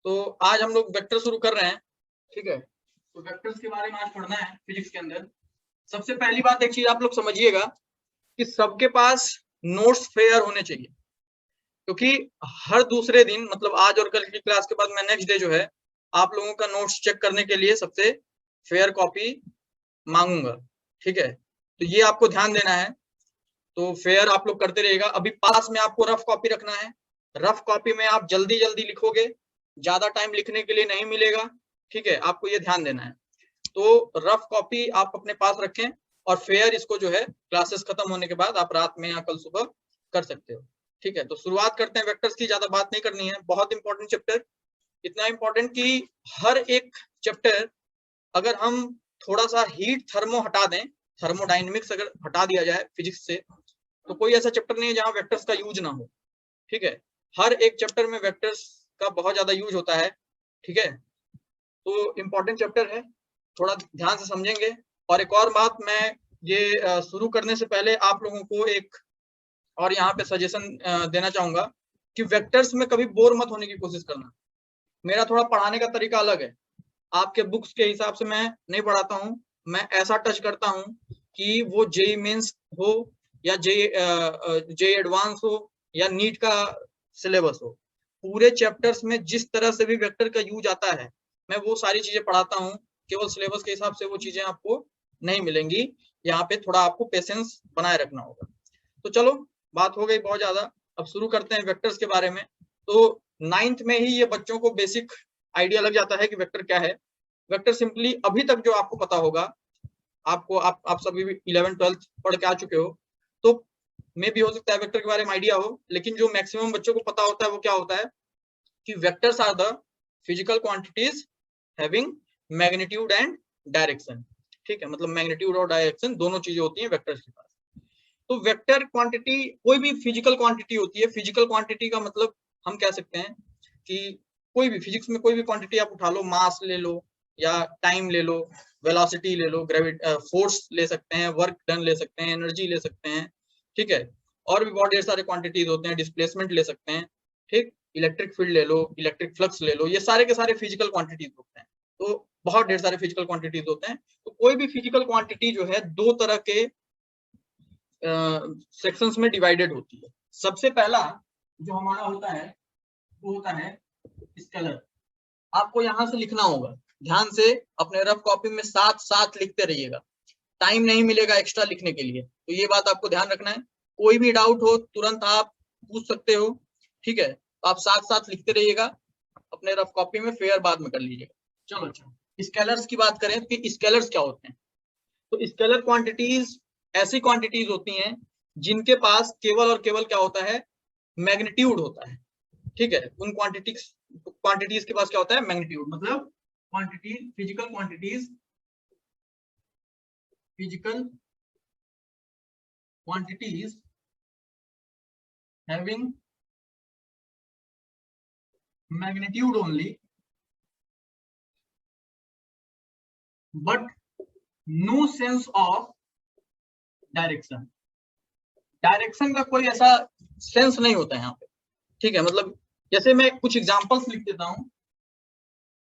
तो आज हम लोग वेक्टर शुरू कर रहे हैं, ठीक है। तो वेक्टर्स के बारे में आज पढ़ना है फिजिक्स के अंदर। सबसे पहली बात एक चीज आप लोग समझिएगा कि सबके पास नोट्स फेयर होने चाहिए, क्योंकि हर दूसरे दिन मतलब आज और कल की क्लास के बाद मैं नेक्स्ट डे जो है आप लोगों का नोट्स चेक करने के लिए सबसे फेयर कॉपी मांगूंगा, ठीक है। तो ये आपको ध्यान देना है, तो फेयर आप लोग करते रहिएगा। अभी पास में आपको रफ कॉपी रखना है, रफ कॉपी में आप जल्दी जल्दी लिखोगे, ज्यादा टाइम लिखने के लिए नहीं मिलेगा, ठीक है। आपको ये ध्यान देना है। तो रफ कॉपी आप अपने पास रखें और फेयर इसको जो है क्लासेस खत्म होने के बाद आप रात में या कल सुबह कर सकते हो, ठीक है। तो शुरुआत करते हैं वेक्टर्स की, ज्यादा बात नहीं करनी है। बहुत इंपॉर्टेंट चैप्टर, इतना इंपॉर्टेंट कि हर एक चैप्टर अगर हम थोड़ा सा हीट थर्मो हटा दें, थर्मोडायनेमिक्स अगर हटा दिया जाए फिजिक्स से, तो कोई ऐसा चैप्टर नहीं है जहां वेक्टर्स का यूज ना हो, ठीक है। हर एक चैप्टर में वेक्टर्स का बहुत ज्यादा यूज होता है, ठीक है। तो इंपॉर्टेंट चैप्टर है, थोड़ा ध्यान से समझेंगे। और एक और बात, मैं ये शुरू करने से पहले आप लोगों को एक और यहाँ पे सजेशन देना चाहूंगा कि वेक्टर्स में कभी बोर मत होने की कोशिश करना। मेरा थोड़ा पढ़ाने का तरीका अलग है, आपके बुक्स के हिसाब से मैं नहीं पढ़ाता हूँ। मैं ऐसा टच करता हूँ कि वो जेई मेंस हो या जेई एडवांस हो या नीट का सिलेबस हो, पूरे चैप्टर्स में जिस तरह से भी वेक्टर का यूज आता है मैं वो सारी चीजें पढ़ाता हूँ। केवल सिलेबस के हिसाब से वो चीजें आपको नहीं मिलेंगी, यहाँ पे थोड़ा आपको पेशेंस बनाए रखना होगा। तो चलो, बात हो गई बहुत ज्यादा, अब शुरू करते हैं वेक्टर्स के बारे में। तो 9th में ही ये बच्चों को बेसिक आइडिया लग जाता है कि वेक्टर क्या है। वेक्टर सिंपली अभी तक जो आपको पता होगा, आपको आप सभी 11th-12th पढ़ के आ चुके हो, तो मे भी हो सकता है वेक्टर के बारे में आइडिया हो, लेकिन जो मैक्सिमम बच्चों को पता होता है वो क्या होता है कि vectors are the physical quantities having magnitude and direction, ठीक है। मतलब मैग्नीट्यूड और डायरेक्शन दोनों चीजें होती हैं वेक्टर्स के पास। तो वेक्टर क्वांटिटी कोई भी फिजिकल क्वांटिटी होती है। फिजिकल क्वांटिटी का मतलब हम कह सकते हैं कि कोई भी फिजिक्स में कोई भी क्वांटिटी आप उठा लो, मास ले लो या टाइम ले लो, वेलोसिटी ले लो, ग्रेविटी फोर्स ले सकते हैं, वर्क डन ले सकते हैं, एनर्जी ले सकते हैं, ठीक है। और भी बहुत ढेर सारे क्वांटिटीज होते हैं, डिस्प्लेसमेंट ले सकते हैं, ठीक। इलेक्ट्रिक फील्ड ले लो, इलेक्ट्रिक फ्लक्स ले लो, ये सारे के सारे फिजिकल क्वांटिटीज होते हैं। तो बहुत ढेर सारे फिजिकल क्वांटिटीज होते हैं। तो कोई भी फिजिकल क्वांटिटी जो है दो तरह के सेक्शंस में डिवाइडेड होती है। सबसे पहला जो हमारा होता है वो होता है स्केलर। आपको यहां से लिखना होगा, ध्यान से अपने रफ कॉपी में साथ साथ लिखते रहिएगा, टाइम नहीं मिलेगा एक्स्ट्रा लिखने के लिए, तो ये बात आपको ध्यान रखना है। कोई भी डाउट हो तुरंत आप पूछ सकते हो, ठीक है। तो आप साथ साथ लिखते रहिएगा अपने रफ कॉपी में, फेयर बाद में कर लीजिएगा। चलो अच्छा, स्केलर्स की बात करें कि स्केलर्स क्या होते हैं। तो स्केलर क्वांटिटीज ऐसी क्वांटिटीज होती हैं जिनके पास केवल और केवल क्या होता है, मैग्नीट्यूड होता है, ठीक है। उन क्वांटिटीज के पास क्या होता है, मैग्नीट्यूड। मतलब quantity, physical quantities having magnitude only but no sense of direction. Direction का कोई ऐसा सेंस नहीं होता है यहाँ पे, ठीक है। मतलब जैसे मैं कुछ एग्जांपल्स लिख देता हूँ।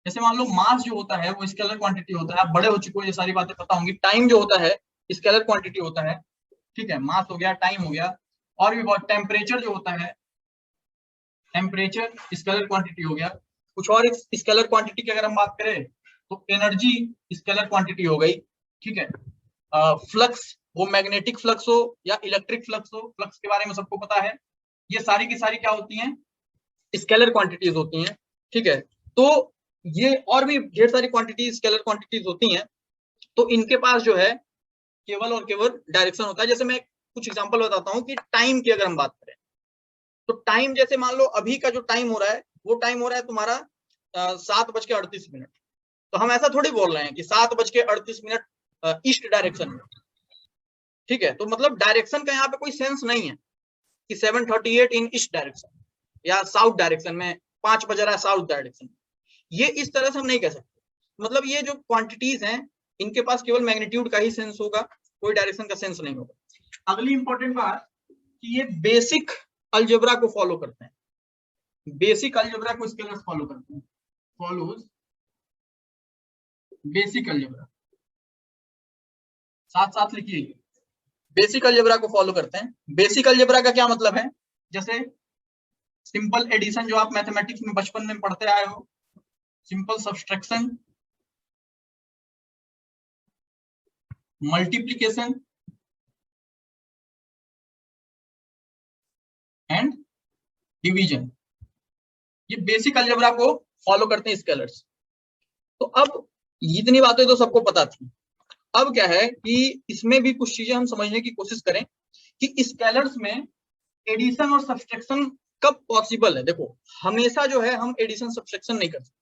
जैसे मान लो मास जो होता है वो स्केलर क्वांटिटी होता है, आप बड़े हो चुके हो, ये सारी बातें पता होंगी। टाइम जो होता है स्केलर क्वांटिटी होता है, ठीक है। मास हो गया, टाइम हो गया, और भी बहुत। टेम्परेचर जो होता है, टेम्परेचर स्केलर क्वांटिटी हो गया। कुछ और स्केलर क्वांटिटी की अगर हम बात करें तो एनर्जी स्केलर क्वांटिटी हो गई, ठीक है। फ्लक्स, वो मैग्नेटिक फ्लक्स हो या इलेक्ट्रिक फ्लक्स हो, फ्लक्स के बारे में सबको पता है। ये सारी की सारी क्या होती हैं, स्केलर क्वांटिटीज होती हैं, ठीक है। तो ये और भी ढेर सारी क्वांटिटीज स्केलर क्वांटिटीज होती हैं। तो इनके पास जो है केवल और केवल डायरेक्शन होता है। जैसे मैं कुछ एग्जांपल बताता हूँ कि टाइम की अगर हम बात करें तो टाइम, जैसे मान लो अभी का जो टाइम हो रहा है वो टाइम हो रहा है तुम्हारा 7:38। तो हम ऐसा थोड़ी बोल रहे हैं कि 7:38 ईस्ट डायरेक्शन में, ठीक है। तो मतलब डायरेक्शन का यहाँ पे कोई सेंस नहीं है कि 7:38 इन ईस्ट डायरेक्शन या साउथ डायरेक्शन में 5 बज रहा है साउथ डायरेक्शन। ये इस तरह से हम नहीं कह सकते। मतलब ये जो क्वांटिटीज हैं इनके पास केवल मैग्नीट्यूड का ही सेंस होगा, कोई डायरेक्शन का सेंस नहीं होगा। अगली इंपॉर्टेंट बात कि ये बेसिक अलजेब्रा को फॉलो करते हैं, बेसिक अलजेब्रा को स्केलर्स फॉलो करते हैं। follows बेसिक अलजेब्रा, साथ साथ लिखिए, बेसिक अलजेब्रा को फॉलो करते हैं। बेसिक अलजेब्रा का क्या मतलब है? जैसे सिंपल एडिशन जो आप मैथमेटिक्स में बचपन में पढ़ते आए हो, simple subtraction, multiplication and division, ये बेसिक अलजेब्रा को फॉलो करते हैं स्केलर्स। तो अब इतनी बातें तो सबको पता थी। अब क्या है कि इसमें भी कुछ चीजें हम समझने की कोशिश करें कि स्केलर्स में एडिशन और सब्सट्रैक्शन कब पॉसिबल है। देखो हमेशा जो है हम एडिशन सब्सट्रैक्शन नहीं कर सकते,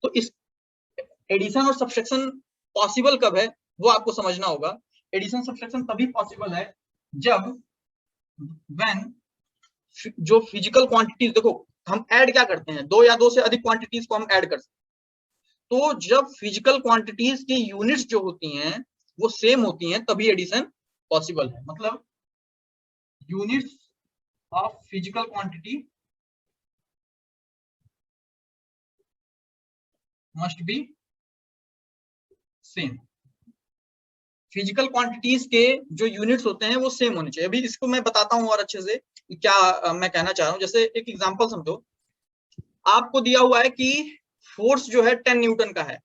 तो इस एडिशन और सब्सट्रैक्शन पॉसिबल कब है वो आपको समझना होगा। एडिशन सब्सट्रैक्शन तभी पॉसिबल है जब व्हेन जो फिजिकल क्वांटिटीज, देखो हम ऐड क्या करते हैं, दो या दो से अधिक क्वांटिटीज को हम ऐड कर सकते हैं। तो जब फिजिकल क्वांटिटीज की यूनिट्स जो होती हैं वो सेम होती हैं तभी एडिशन पॉसिबल है। मतलब units of physical quantity must be same, physical quantities के जो यूनिट्स होते हैं वो सेम होने चाहिए। अभी इसको मैं बताता हूँ और अच्छे से क्या मैं कहना चाह रहा हूँ। जैसे एक एग्जांपल समझो, आपको दिया हुआ है कि फोर्स जो है 10 न्यूटन का है,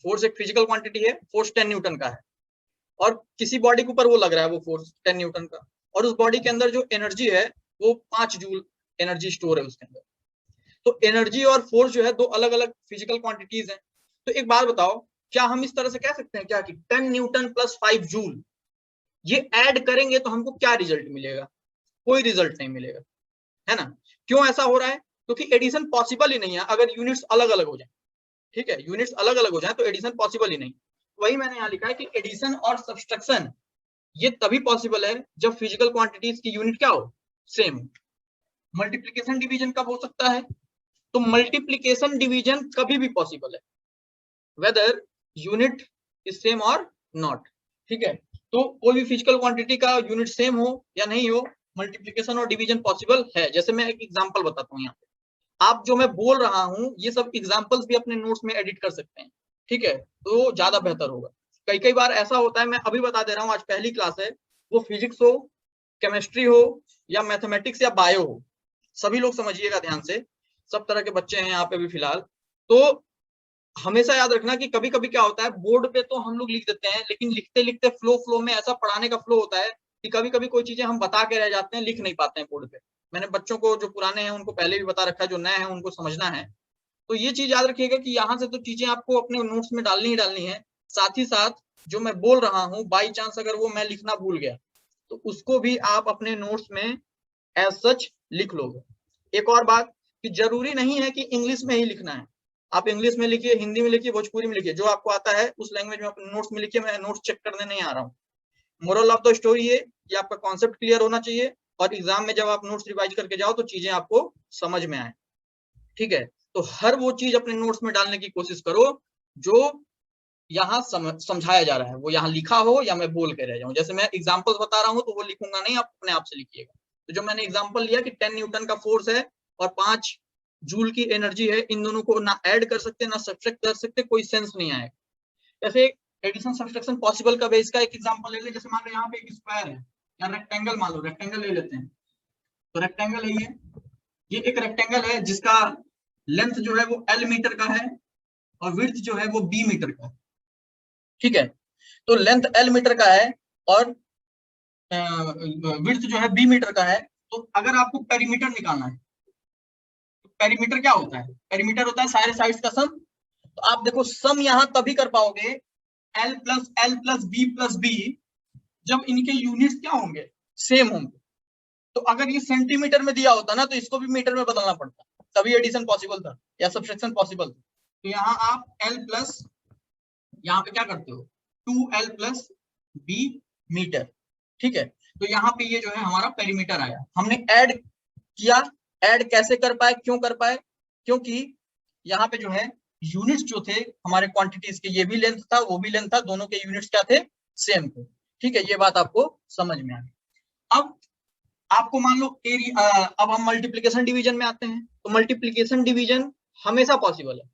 फोर्स एक फिजिकल क्वांटिटी है, फोर्स 10 न्यूटन का है, और किसी बॉडी के ऊपर वो लग रहा है वो फोर्स 10 न्यूटन का, और उस बॉडी के अंदर जो एनर्जी है वो 5 जूल एनर्जी स्टोर है उसके अंदर। तो एनर्जी और फोर्स जो है दो अलग अलग फिजिकल क्वांटिटीज हैं। तो एक बात बताओ, क्या हम इस तरह से कह सकते हैं क्या कि 10 न्यूटन प्लस 5 जूल ये ऐड करेंगे तो हमको क्या रिजल्ट मिलेगा? कोई रिजल्ट नहीं मिलेगा, है ना। क्यों ऐसा हो रहा है? क्योंकि एडिशन पॉसिबल ही नहीं है अगर यूनिट्स अलग अलग हो जाए। ठीक है, यूनिट्स अलग अलग हो जाए तो एडिशन पॉसिबल ही नहीं। वही मैंने यहाँ लिखा है कि एडिशन और सब्सट्रैक्शन ये तभी पॉसिबल है जब फिजिकल क्वांटिटीज की यूनिट क्या हो, सेम हो। मल्टीप्लीकेशन डिवीजन कब हो सकता है? तो मल्टीप्लीकेशन डिवीजन कभी भी पॉसिबल है वेदर यूनिट इज सेम और नॉट। ठीक है, तो कोई भी फिजिकल क्वांटिटी का यूनिट सेम हो या नहीं हो, मल्टीप्लीकेशन और डिवीजन पॉसिबल है। जैसे मैं एक एग्जांपल बताता हूँ यहाँ पे, आप जो मैं बोल रहा हूँ ये सब एग्जांपल्स भी अपने नोट्स में एडिट कर सकते हैं। ठीक है, तो ज्यादा बेहतर होगा। कई कई बार ऐसा होता है, मैं अभी बता दे रहा हूँ, आज पहली क्लास है, वो फिजिक्स हो, केमिस्ट्री हो या मैथमेटिक्स या बायो हो, सभी लोग समझिएगा ध्यान से, सब तरह के बच्चे हैं यहाँ पे भी फिलहाल। तो हमेशा याद रखना कि कभी कभी क्या होता है, बोर्ड पे तो हम लोग लिख देते हैं, लेकिन लिखते लिखते फ्लो में ऐसा पढ़ाने का फ्लो होता है कि कभी कभी कोई चीजें हम बता के रह जाते हैं, लिख नहीं पाते हैं बोर्ड पे। मैंने बच्चों को जो पुराने हैं उनको पहले भी बता रखा है, जो नए हैं उनको समझना है। तो ये चीज याद रखिएगा कि यहाँ से तो चीजें आपको अपने नोट्स में डालनी ही डालनी है। साथ ही साथ जो मैं बोल रहा हूँ बाई चांस अगर वो मैं लिखना भूल गया तो उसको भी आप अपने नोट्स में एज सच लिख लोगे। एक और बात कि जरूरी नहीं है कि इंग्लिश में ही लिखना है, आप इंग्लिश में लिखिए, हिंदी में लिखिए, भोजपुरी में लिखिए, जो आपको आता है उस लैंग्वेज में अपने नोट्स में लिखिए। मैं नोट्स चेक करने नहीं आ रहा हूँ। मोरल ऑफ द स्टोरी ये कि आपका कॉन्सेप्ट क्लियर होना चाहिए और एग्जाम में जब आप नोट्स रिवाइज करके जाओ तो चीजें आपको समझ में आए। ठीक है, तो हर वो चीज अपने नोट्स में डालने की कोशिश करो जो यहाँ समझाया जा रहा है, वो यहाँ लिखा हो या मैं बोल के रह जाऊं। जैसे मैं एग्जांपल्स बता रहा हूँ तो वो लिखूंगा नहीं, आप अपने आप से लिखिएगा। तो जो मैंने एग्जांपल लिया कि 10 न्यूटन का फोर्स है और 5 जूल की एनर्जी है, इन दोनों को ना ऐड कर सकते ना सब्ट्रैक्ट कर सकते, कोई सेंस नहीं आएगा। जैसे एडिशन सब्ट्रैक्शन पॉसिबल कब है, इसका एक एग्जांपल ले ले। जैसे मान लो यहाँ पे एक स्क्वायर है या रेक्टेंगल, मान लो रेक्टेंगल ले लेते हैं। तो रेक्टेंगल है ये एक रेक्टेंगल है जिसका लेंथ जो है वो L मीटर का है और विड्थ जो है वो B मीटर का है। ठीक है, तो लेंथ L मीटर का है और विड्थ जो है B मीटर का है। तो अगर आपको पेरीमीटर निकालना है तो पेरीमीटर क्या होता है? पेरीमीटर होता है सारे साइड्स का सम। तो आप देखो सम यहां तभी कर पाओगे L प्लस बी जब इनके यूनिट्स क्या होंगे, सेम होंगे। तो अगर ये सेंटीमीटर में दिया होता ना तो इसको भी मीटर में बदलना पड़ता, तभी एडिशन पॉसिबल था या सब्ट्रैक्शन पॉसिबल था। तो यहाँ आप L प्लस, यहाँ पे क्या करते हो 2L प्लस बी मीटर। ठीक है, तो यहाँ पे ये जो है हमारा पेरीमीटर आया। हमने ऐड किया, ऐड कैसे कर पाए, क्यों कर पाए? क्योंकि यहाँ पे जो है यूनिट्स जो थे हमारे क्वांटिटीज के, ये भी लेंथ था वो भी लेंथ था, दोनों के यूनिट्स क्या थे, सेम थे। ठीक है, ये बात आपको समझ में आ गई। अब आपको मान लो एरिया, अब हम मल्टीप्लीकेशन डिवीजन में आते हैं। तो मल्टीप्लीकेशन डिवीजन हमेशा पॉसिबल है,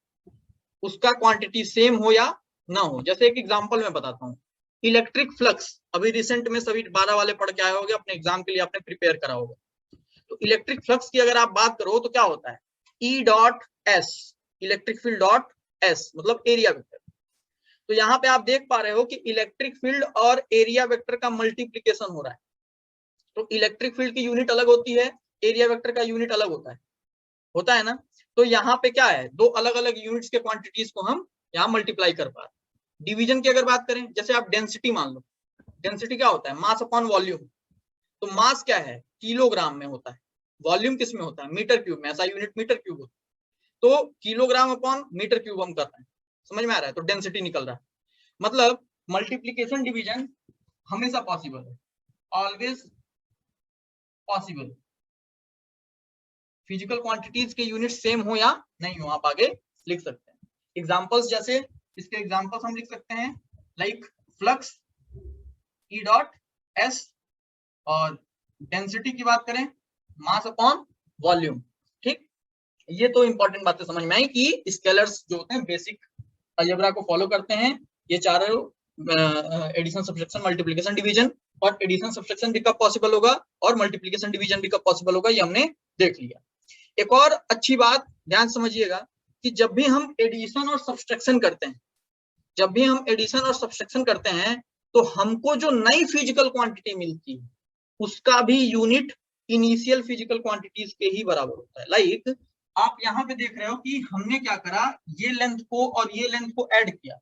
उसका क्वांटिटी सेम हो या ना हो। जैसे एक एग्जांपल मैं बताता हूँ, इलेक्ट्रिक फ्लक्स, अभी रिसेंट में सभी 12 वाले पढ़ के आए होंगे, अपने एग्जाम के लिए आपने प्रिपेयर करा होगा। तो इलेक्ट्रिक फ्लक्स की अगर आप बात करो तो क्या होता है, E dot S, electric field dot S, मतलब एरिया वेक्टर। तो यहाँ पे आप देख पा रहे हो कि इलेक्ट्रिक फील्ड और एरिया वेक्टर का मल्टीप्लीकेशन हो रहा है। तो इलेक्ट्रिक फील्ड की यूनिट अलग होती है, एरिया वेक्टर का यूनिट अलग होता है ना। तो यहाँ पे क्या है, दो अलग अलग यूनिट्स के क्वांटिटीज को हम यहाँ मल्टीप्लाई कर पा रहे हैं। डिवीजन की अगर बात करें, जैसे आप डेंसिटी मान लो, डेंसिटी क्या होता है, मास अपॉन वॉल्यूम। तो मास क्या है, किलोग्राम में होता है, वॉल्यूम किस में होता है, मीटर क्यूब में, ऐसा यूनिट मीटर क्यूब होता है। तो किलोग्राम अपॉन मीटर क्यूब हम कर रहे हैं, समझ में आ रहा है, तो डेंसिटी निकल रहा है। मतलब मल्टीप्लीकेशन डिवीजन हमेशा पॉसिबल है, ऑलवेज पॉसिबल। फिजिकल क्वांटिटीज के यूनिट सेम हो या नहीं हो, आप आगे लिख सकते हैं एग्जांपल्स। जैसे इसके एग्जांपल्स हम लिख सकते हैं, like flux E dot S, और डेंसिटी की बात करें मास अपॉन वॉल्यूम। ठीक, ये तो इंपॉर्टेंट बातें समझ में आई कि स्केलर्स जो होते हैं बेसिक अलजेब्रा को फॉलो करते हैं। ये चारों एडिशन, सब्ट्रैक्शन, मल्टीप्लिकेशन, डिवीजन, और एडिशन सब्ट्रैक्शन भी कब पॉसिबल होगा और मल्टीप्लिकेशन डिवीजन भी कब पॉसिबल होगा, ये हमने देख लिया। एक और अच्छी बात ध्यान समझिएगा कि जब भी हम एडिशन और सब्ट्रैक्शन करते हैं, जब भी हम एडिशन और सब्ट्रैक्शन करते हैं, तो हमको जो नई फिजिकल क्वांटिटी मिलती है उसका भी यूनिट इनिशियल फिजिकल क्वांटिटीज के ही बराबर होता है। लाइक आप यहाँ पे देख रहे हो कि हमने क्या करा, ये लेंथ को और ये लेंथ को ऐड किया,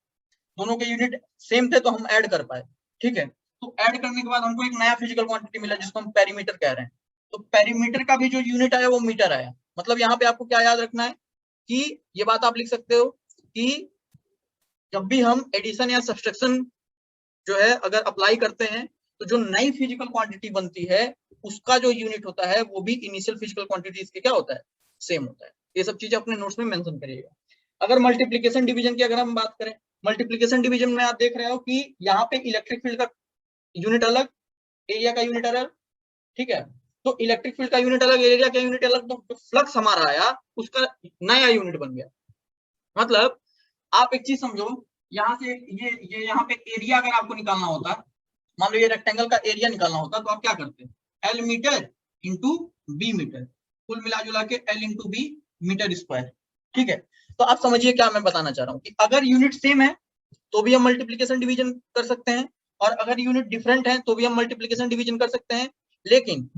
दोनों के यूनिट सेम थे तो हम ऐड कर पाए। ठीक है, तो ऐड करने के बाद हमको एक नया फिजिकल क्वांटिटी मिला जिसको हम पेरीमीटर कह रहे हैं। तो पेरीमीटर का भी जो यूनिट आया वो मीटर आया। मतलब यहाँ पे आपको क्या याद रखना है कि ये बात आप लिख सकते हो कि जब भी हम एडिशन या सब्ट्रैक्शन जो है अगर अप्लाई करते हैं, तो जो नई फिजिकल क्वांटिटी बनती है उसका जो यूनिट होता है वो भी इनिशियल फिजिकल क्वांटिटीज के क्या होता है, सेम होता है। ये सब चीजें अपने नोट्स में मेंशन करिएगा। अगर मल्टीप्लिकेशन डिवीजन की अगर हम बात करें, मल्टीप्लिकेशन डिवीजन में आप देख रहे हो कि यहाँ पे इलेक्ट्रिक फील्ड का यूनिट अलग, एरिया का यूनिट अलग। ठीक है, तो इलेक्ट्रिक फील्ड का यूनिट अलग, एरिया का यूनिट अलग, तो फ्लक्स हमारा आया उसका नया यूनिट बन गया। मतलब आप एक चीज समझो, यहाँ से ये यहाँ पे एरिया अगर आपको निकालना होता, मान लो ये रेक्टेंगल का एरिया निकालना होता, तो आप क्या करते, L metre into B metre, कुल मिला जुला के L into B metre square. ठीक है, तो आप समझिए क्या मैं बताना चाह रहा हूँ कि अगर यूनिट सेम है तो भी हम मल्टीप्लिकेशन डिवीजन कर सकते हैं, और अगर यूनिट डिफरेंट है तो भी हम मल्टीप्लिकेशन डिवीजन कर सकते हैं। लेकिन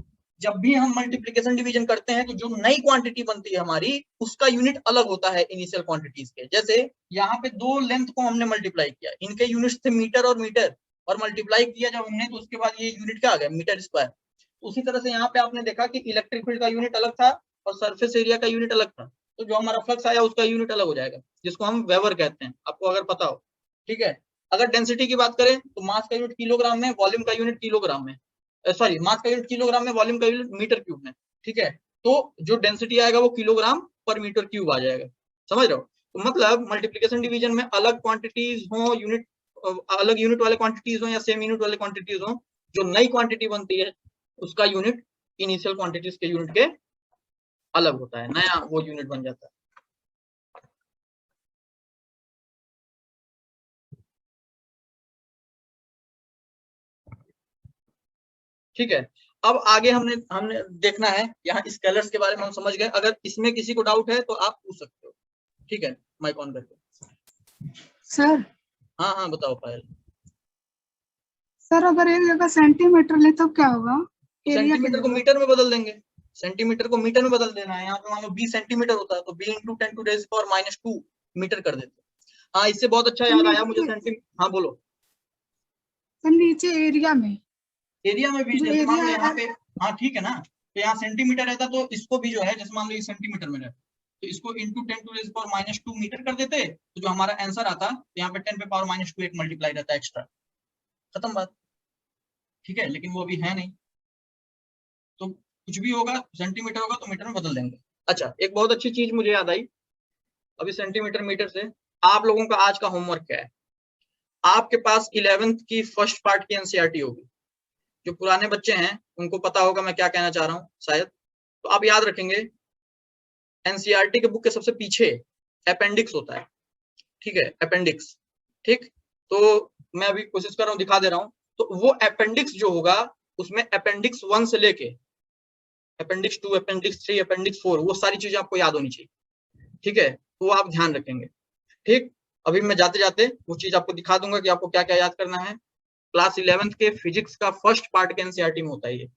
जब भी हम मल्टीप्लिकेशन डिवीजन करते हैं तो जो नई क्वांटिटी बनती है हमारी उसका यूनिट अलग होता है इनिशियल क्वांटिटीज के। जैसे यहाँ पे दो लेंथ को हमने मल्टीप्लाई किया, इनके यूनिट्स थे मीटर और मीटर, और मल्टीप्लाई किया जब हमने तो उसके बाद ये यूनिट क्या आ गया, मीटर स्क्वायर। उसी तरह से यहाँ पे आपने देखा कि इलेक्ट्रिक फील्ड का यूनिट अलग था और सरफेस एरिया का यूनिट अलग था, तो जो हमारा फ्लक्स आया उसका यूनिट अलग हो जाएगा, जिसको हम वेबर कहते हैं, आपको अगर पता हो। ठीक है, अगर डेंसिटी की बात करें तो मास का यूनिट किलोग्राम में, वॉल्यूम का यूनिट किलोग्राम में, सॉरी मास का यूनिट किलोग्राम में, वॉल्यूम का यूनिट मीटर क्यूब में। ठीक है, तो जो डेंसिटी आएगा वो किलोग्राम पर मीटर क्यूब आ जाएगा, समझ रहे हो। तो मतलब मल्टीप्लिकेशन डिवीजन में अलग क्वांटिटीज हो, यूनिट अलग यूनिट वाले क्वांटिटीज हो या सेम यूनिट वाले क्वांटिटीज हो, जो नई क्वांटिटी बनती है उसका यूनिट इनिशियल क्वांटिटीज के यूनिट के अलग होता है, नया वो यूनिट बन जाता है। ठीक है, अब आगे हमने हमने देखना है, यहाँ स्केलर्स के बारे में हम समझ गए। अगर इसमें किसी को डाउट है तो आप पूछ सकते हो। ठीक है, माइक ऑन करके। सर हाँ हाँ बताओ पायल। सर अगर एक जगह सेंटीमीटर ले तो क्या होगा, तो एरिया की सेंटीमीटर को जगह? मीटर में बदल देंगे, सेंटीमीटर को मीटर में बदल देना है। यहाँ पे मान लो 20 सेंटीमीटर होता है तो b इंटू 10⁻⁻² मीटर कर देते हैं। हाँ, इससे बहुत अच्छा सर याद आया मुझे नीचे, हाँ बोलो। सर नीचे एरिया में, एरिया में भी जो जैसे मान एरिया लो यहाँ है पे, हाँ ठीक है ना, तो यहाँ सेंटीमीटर रहता तो इसको भी जो है, जैसे मान लो ये सेंटीमीटर में रहता तो इसको इंटू 10⁻⁻² मीटर कर देते, तो जो हमारा आंसर आता तो यहाँ पे 10⁻⁻² एक मल्टीप्लाई रहता है एक्स्ट्रा, खत्म बात। ठीक है, लेकिन वो अभी है नहीं, तो कुछ भी होगा सेंटीमीटर होगा तो मीटर में बदल देंगे। अच्छा, एक बहुत अच्छी चीज मुझे याद आई अभी सेंटीमीटर मीटर से। आप लोगों का आज का होमवर्क क्या है, आपके पास 11th की फर्स्ट पार्ट की एनसीईआरटी होगी। जो पुराने बच्चे हैं उनको पता होगा मैं क्या कहना चाह रहा हूँ शायद, तो आप याद रखेंगे एनसीईआरटी के बुक के सबसे पीछे अपेंडिक्स होता है, ठीक है, अपेंडिक्स, ठीक। तो मैं अभी कोशिश कर रहा हूँ, दिखा दे रहा हूँ। तो वो अपेंडिक्स जो होगा उसमें अपेंडिक्स 1 से लेके अपेंडिक्स 2, अपेंडिक्स 3, अपेंडिक्स 4, वो सारी चीजें आपको याद होनी चाहिए, ठीक है। तो आप ध्यान रखेंगे, ठीक। अभी मैं जाते जाते वो चीज आपको दिखा दूंगा कि आपको क्या क्या याद करना है। क्लास 11th के फिजिक्स का फर्स्ट पार्ट के एनसीईआरटी में होता है ये,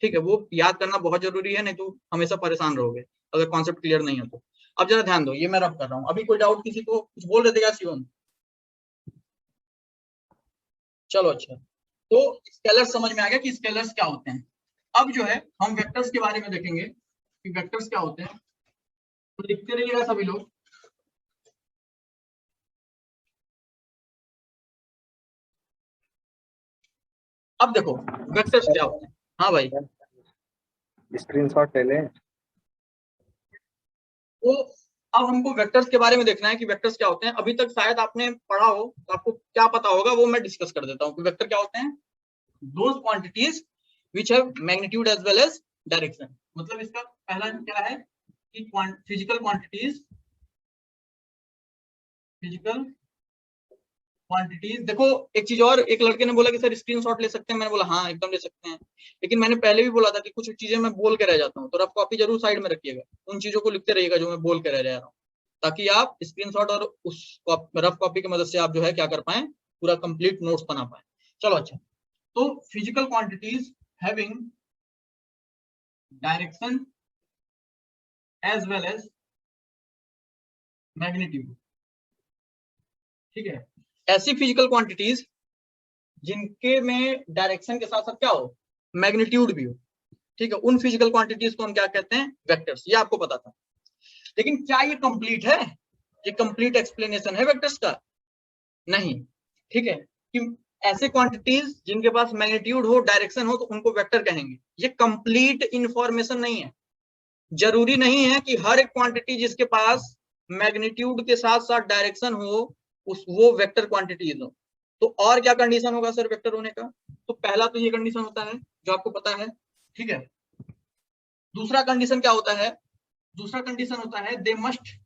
ठीक है। वो याद करना बहुत जरूरी है, नहीं तो हमेशा परेशान रहोगे अगर कॉन्सेप्ट क्लियर नहीं है तो। अब जरा ध्यान दो, ये मैं रब कर रहा हूँ। अभी कोई डाउट किसी को? कुछ बोल रहे थे क्या शिवम? चलो अच्छा, तो स्केलर्स समझ में आ गया कि स्केलर्स क्या होते हैं। अब जो है हम वेक्टर्स के बारे में देखेंगे कि वेक्टर्स क्या होते हैं। तो लिखते रहिएगा सभी लोग। अब देखो वेक्टर्स क्या होते हैं। हाँ भाई, स्क्रीनशॉट ले लें। तो अब हमको वेक्टर्स के बारे में देखना है कि वेक्टर्स क्या होते हैं। अभी तक शायद आपने पढ़ा हो तो आपको क्या पता होगा, वो मैं डिस्कस कर देता हूँ कि वेक्टर क्या होते हैं। Those quantities which have magnitude as well as direction. मतलब इसका पहला क्या है कि फिजिकल क्वांटिटीज, फिजिकल क्वांटिटीज। देखो एक चीज और, एक लड़के ने बोला कि सर स्क्रीनशॉट ले सकते हैं, मैंने बोला हाँ एकदम ले सकते हैं, लेकिन मैंने पहले भी बोला था कि कुछ चीजें मैं बोल के रह जाता हूँ, तो रफ कॉपी जरूर साइड में रखिएगा, उन चीजों को लिखते रहिएगा जो मैं बोल के रह रहा हूँ, ताकि आप स्क्रीनशॉट और उस रफ कॉपी की मदद से आप जो है क्या कर पाए, पूरा कंप्लीट नोट्स बना पाए। चलो अच्छा, तो physical quantities having direction as well as magnitude, ठीक है। ऐसी फिजिकल क्वांटिटीज जिनके में डायरेक्शन के साथ साथ क्या हो, मैग्नीट्यूड भी हो, ठीक है, उन फिजिकल क्वांटिटीज को हम क्या कहते हैं, वेक्टर्स। ये आपको पता था, लेकिन क्या ये कंप्लीट है? ये कंप्लीट एक्सप्लेनेशन है वेक्टर्स का? नहीं, ठीक है। कि ऐसे क्वांटिटीज जिनके पास मैग्नीट्यूड हो, डायरेक्शन हो, तो उनको वेक्टर कहेंगे। ये कंप्लीट इंफॉर्मेशन नहीं है। जरूरी नहीं है कि हर एक क्वांटिटी जिसके पास मैग्नीट्यूड के साथ साथ डायरेक्शन हो उस वो वेक्टर क्वांटिटीज हो। तो और क्या कंडीशन होगा सर वेक्टर होने का? तो पहला तो ये कंडीशन होता है जो आपको पता है, ठीक है। दूसरा कंडीशन क्या होता है? दूसरा कंडीशन होता है they must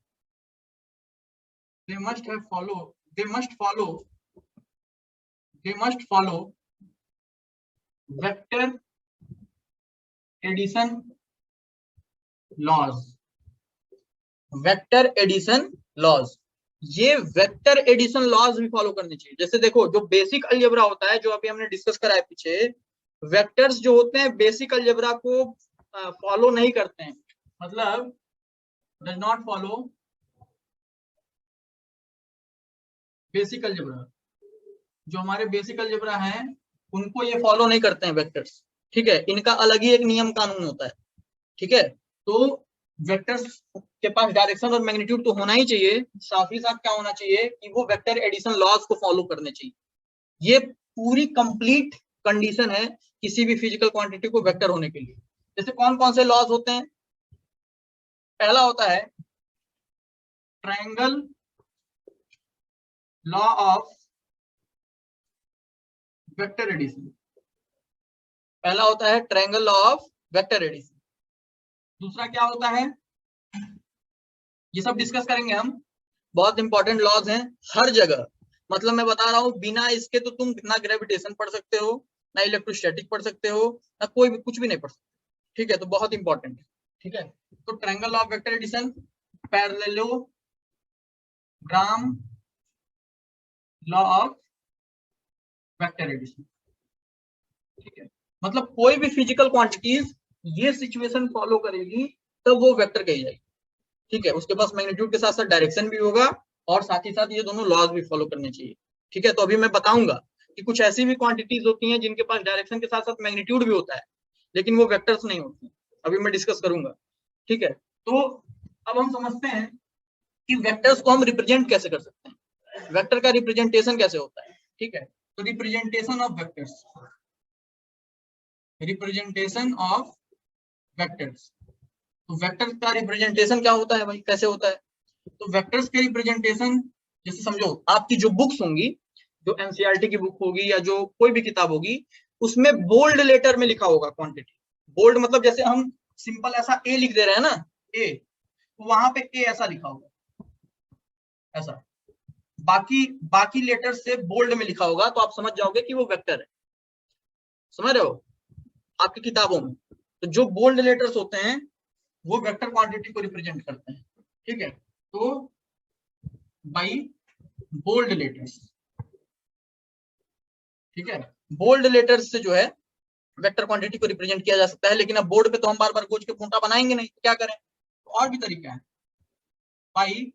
follow vector addition laws. Vector addition laws, ये वेक्टर एडिशन लॉज भी फॉलो करनी चाहिए। जैसे देखो जो बेसिक अलजेब्रा होता है, जो अभी हमने डिस्कस करा है पीछे, वेक्टर्स जो होते हैं बेसिक अलजेब्रा को फॉलो नहीं करते हैं, मतलब does not follow basic algebra. जो हमारे बेसिक अलजेब्रा हैं उनको ये फॉलो नहीं करते हैं वेक्टर्स, ठीक है। इनका अलग ही एक नियम कानून होता है, ठीक है। तो वेक्टर्स के पास डायरेक्शन और मैग्नीट्यूड तो होना ही चाहिए, साथ ही साथ क्या होना चाहिए कि वो वेक्टर एडिशन लॉज को फॉलो करने चाहिए। ये पूरी कंप्लीट कंडीशन है किसी भी फिजिकल क्वांटिटी को वेक्टर होने के लिए। जैसे कौन कौन से लॉज होते हैं? पहला होता है triangle law of vector addition. पहला होता है triangle law of vector addition. दूसरा क्या होता है, ये सब डिस्कस करेंगे हम, बहुत इंपॉर्टेंट लॉज हैं हर जगह। मतलब मैं बता रहा हूँ बिना इसके तो तुम ना ग्रेविटेशन पढ़ सकते हो, ना इलेक्ट्रोस्टैटिक पढ़ सकते हो, ना कोई भी कुछ भी नहीं पढ़ सकते, ठीक है। तो बहुत इंपॉर्टेंट है, ठीक है। तो triangle law of vector addition, parallelogram law of vector addition, ठीक है। मतलब कोई भी फिजिकल क्वांटिटीज ये सिचुएशन फॉलो करेगी तब वो वेक्टर कही जाएगी, ठीक है। उसके पास मैग्नीट्यूड के साथ साथ डायरेक्शन भी होगा और साथ ही साथ ये दोनों लॉज भी फॉलो करने चाहिए, ठीक है। तो अभी मैं बताऊंगा कि कुछ ऐसी भी क्वांटिटीज होती हैं जिनके पास डायरेक्शन के साथ साथ मैग्नीट्यूड भी होता है, लेकिन वो वेक्टर्स नहीं होती, अभी मैं डिस्कस करूंगा, ठीक है। तो अब हम समझते हैं कि वेक्टर्स को हम रिप्रेजेंट कैसे कर सकते हैं, वेक्टर का रिप्रेजेंटेशन कैसे होता है, ठीक है। तो representation of vectors, representation of vectors. तो वेक्टर का रिप्रेजेंटेशन क्या होता है भाई, कैसे होता है? तो वेक्टर्स के रिप्रेजेंटेशन, जैसे समझो आपकी जो बुक्स होंगी, जो एनसीईआरटी की बुक होगी या जो कोई भी किताब होगी, उसमें बोल्ड लेटर में लिखा होगा क्वांटिटी। बोल्ड मतलब जैसे हम सिंपल ऐसा ए लिख दे रहे हैं ना, ए, तो वहां पे ए ऐसा लिखा होगा, ऐसा। बाकी लेटर से बोल्ड में लिखा होगा, तो आप समझ जाओगे कि वो वेक्टर है। समझ रहे हो? आपकी किताबों में तो जो बोल्ड लेटर्स होते हैं वो वेक्टर क्वांटिटी को रिप्रेजेंट करते हैं। ठीक है, तो बाई बोल्ड लेटर्स, ठीक है, बोल्ड लेटर्स से जो है वेक्टर क्वांटिटी को रिप्रेजेंट किया जा सकता है। लेकिन अब बोर्ड पे तो हम बार बार गोज के खूंटा बनाएंगे नहीं, तो क्या करें, तो और भी तरीका है, बाई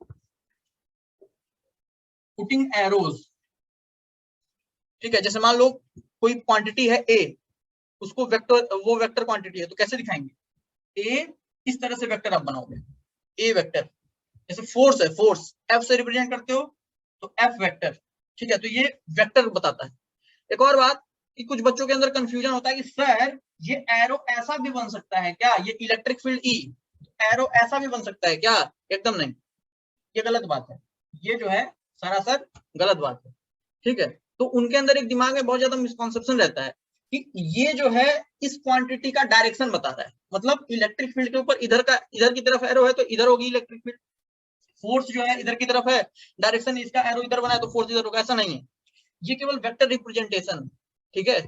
पुटिंग एरोज। ठीक है, जैसे मान लो कोई क्वांटिटी है ए, उसको वेक्टर, वो वेक्टर क्वांटिटी है, तो कैसे दिखाएंगे, ए इस तरह से वेक्टर आप बनाओगे, ए वेक्टर। जैसे फोर्स है, फोर्स एफ से रिप्रेजेंट करते हो तो एफ वेक्टर। ठीक है, तो ये वेक्टर बताता है। एक और बात कि कुछ बच्चों के अंदर कंफ्यूजन होता है कि सर ये एरो ऐसा भी बन सकता है क्या, ये इलेक्ट्रिक फील्ड ई, एरो ऐसा भी बन सकता है क्या? एकदम नहीं, ये गलत बात है, ये जो है सरासर गलत बात है। ठीक है, तो उनके अंदर एक दिमाग में बहुत ज्यादा मिसकॉन्सेप्शन रहता है कि ये जो है इस क्वांटिटी का डायरेक्शन बता रहा है, मतलब इलेक्ट्रिक फील्ड के ऊपर इधर की तरफ एरो है तो इधर होगी इलेक्ट्रिक फील्ड, फोर्स जो है इधर की तरफ है, डायरेक्शन इसका एरो इधर बना है तो फोर्स इधर होगा, ऐसा नहीं है, ये केवल वेक्टर रिप्रेजेंटेशन। ठीक है,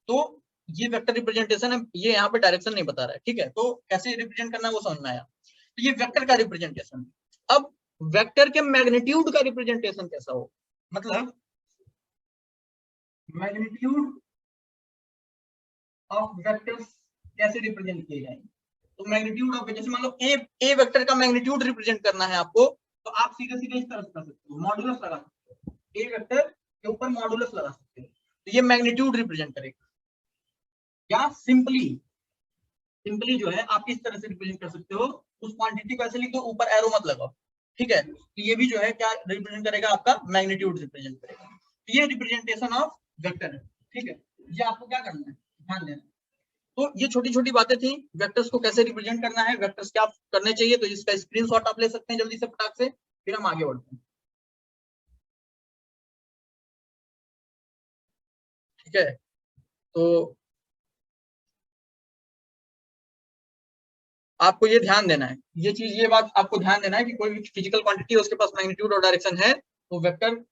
तो ये वेक्टर रिप्रेजेंटेशन है, ये यहाँ पे डायरेक्शन नहीं बता रहा है। ठीक है, तो कैसे रिप्रेजेंट करना है वो समझ में आया, तो ये वेक्टर का रिप्रेजेंटेशन। अब वेक्टर के मैग्नीट्यूड का रिप्रेजेंटेशन कैसा हो, मतलब मैग्नीट्यूड ऑफ वेक्टर्स कैसे रिप्रेजेंट किए जाएंगे, तो मैग्नीट्यूड ऑफ, जैसे मान लो ए वेक्टर का मैग्नीट्यूड रिप्रेजेंट करना है आपको, तो आप सीधे सीधे इस तरह से कर सकते हो, मॉडुलस लगा सकते हो, ए वेक्टर के ऊपर मॉडुलस लगा सकते हो, तो ये मैग्नीट्यूड रिप्रेजेंट करेगा। या सिंपली जो है आप इस तरह से रिप्रेजेंट कर सकते हो, उस क्वांटिटी को ऐसे लिख दो, ऊपर एरो मत लगाओ। ठीक है, तो ये भी जो है क्या रिप्रेजेंट करेगा, आपका मैग्नीट्यूड रिप्रेजेंट करेगा। तो ये रिप्रेजेंटेशन ऑफ वेक्टर है। ठीक है, ये आपको क्या करना है, ध्यान देना। तो ये छोटी छोटी बातें थी, वेक्टर्स को कैसे रिप्रेजेंट करना है, वेक्टर्स क्या करने चाहिए, तो इसका स्क्रीनशॉट आप ले सकते हैं जल्दी से फटाक से, फिर हम आगे बढ़ते हैं। ठीक है, तो आपको ये ध्यान देना है, ये चीज, ये बात आपको ध्यान देना है कि कोई भी फिजिकल क्वांटिटी है उसके पास मैग्नीट्यूड और डायरेक्शन है, वो वेक्टर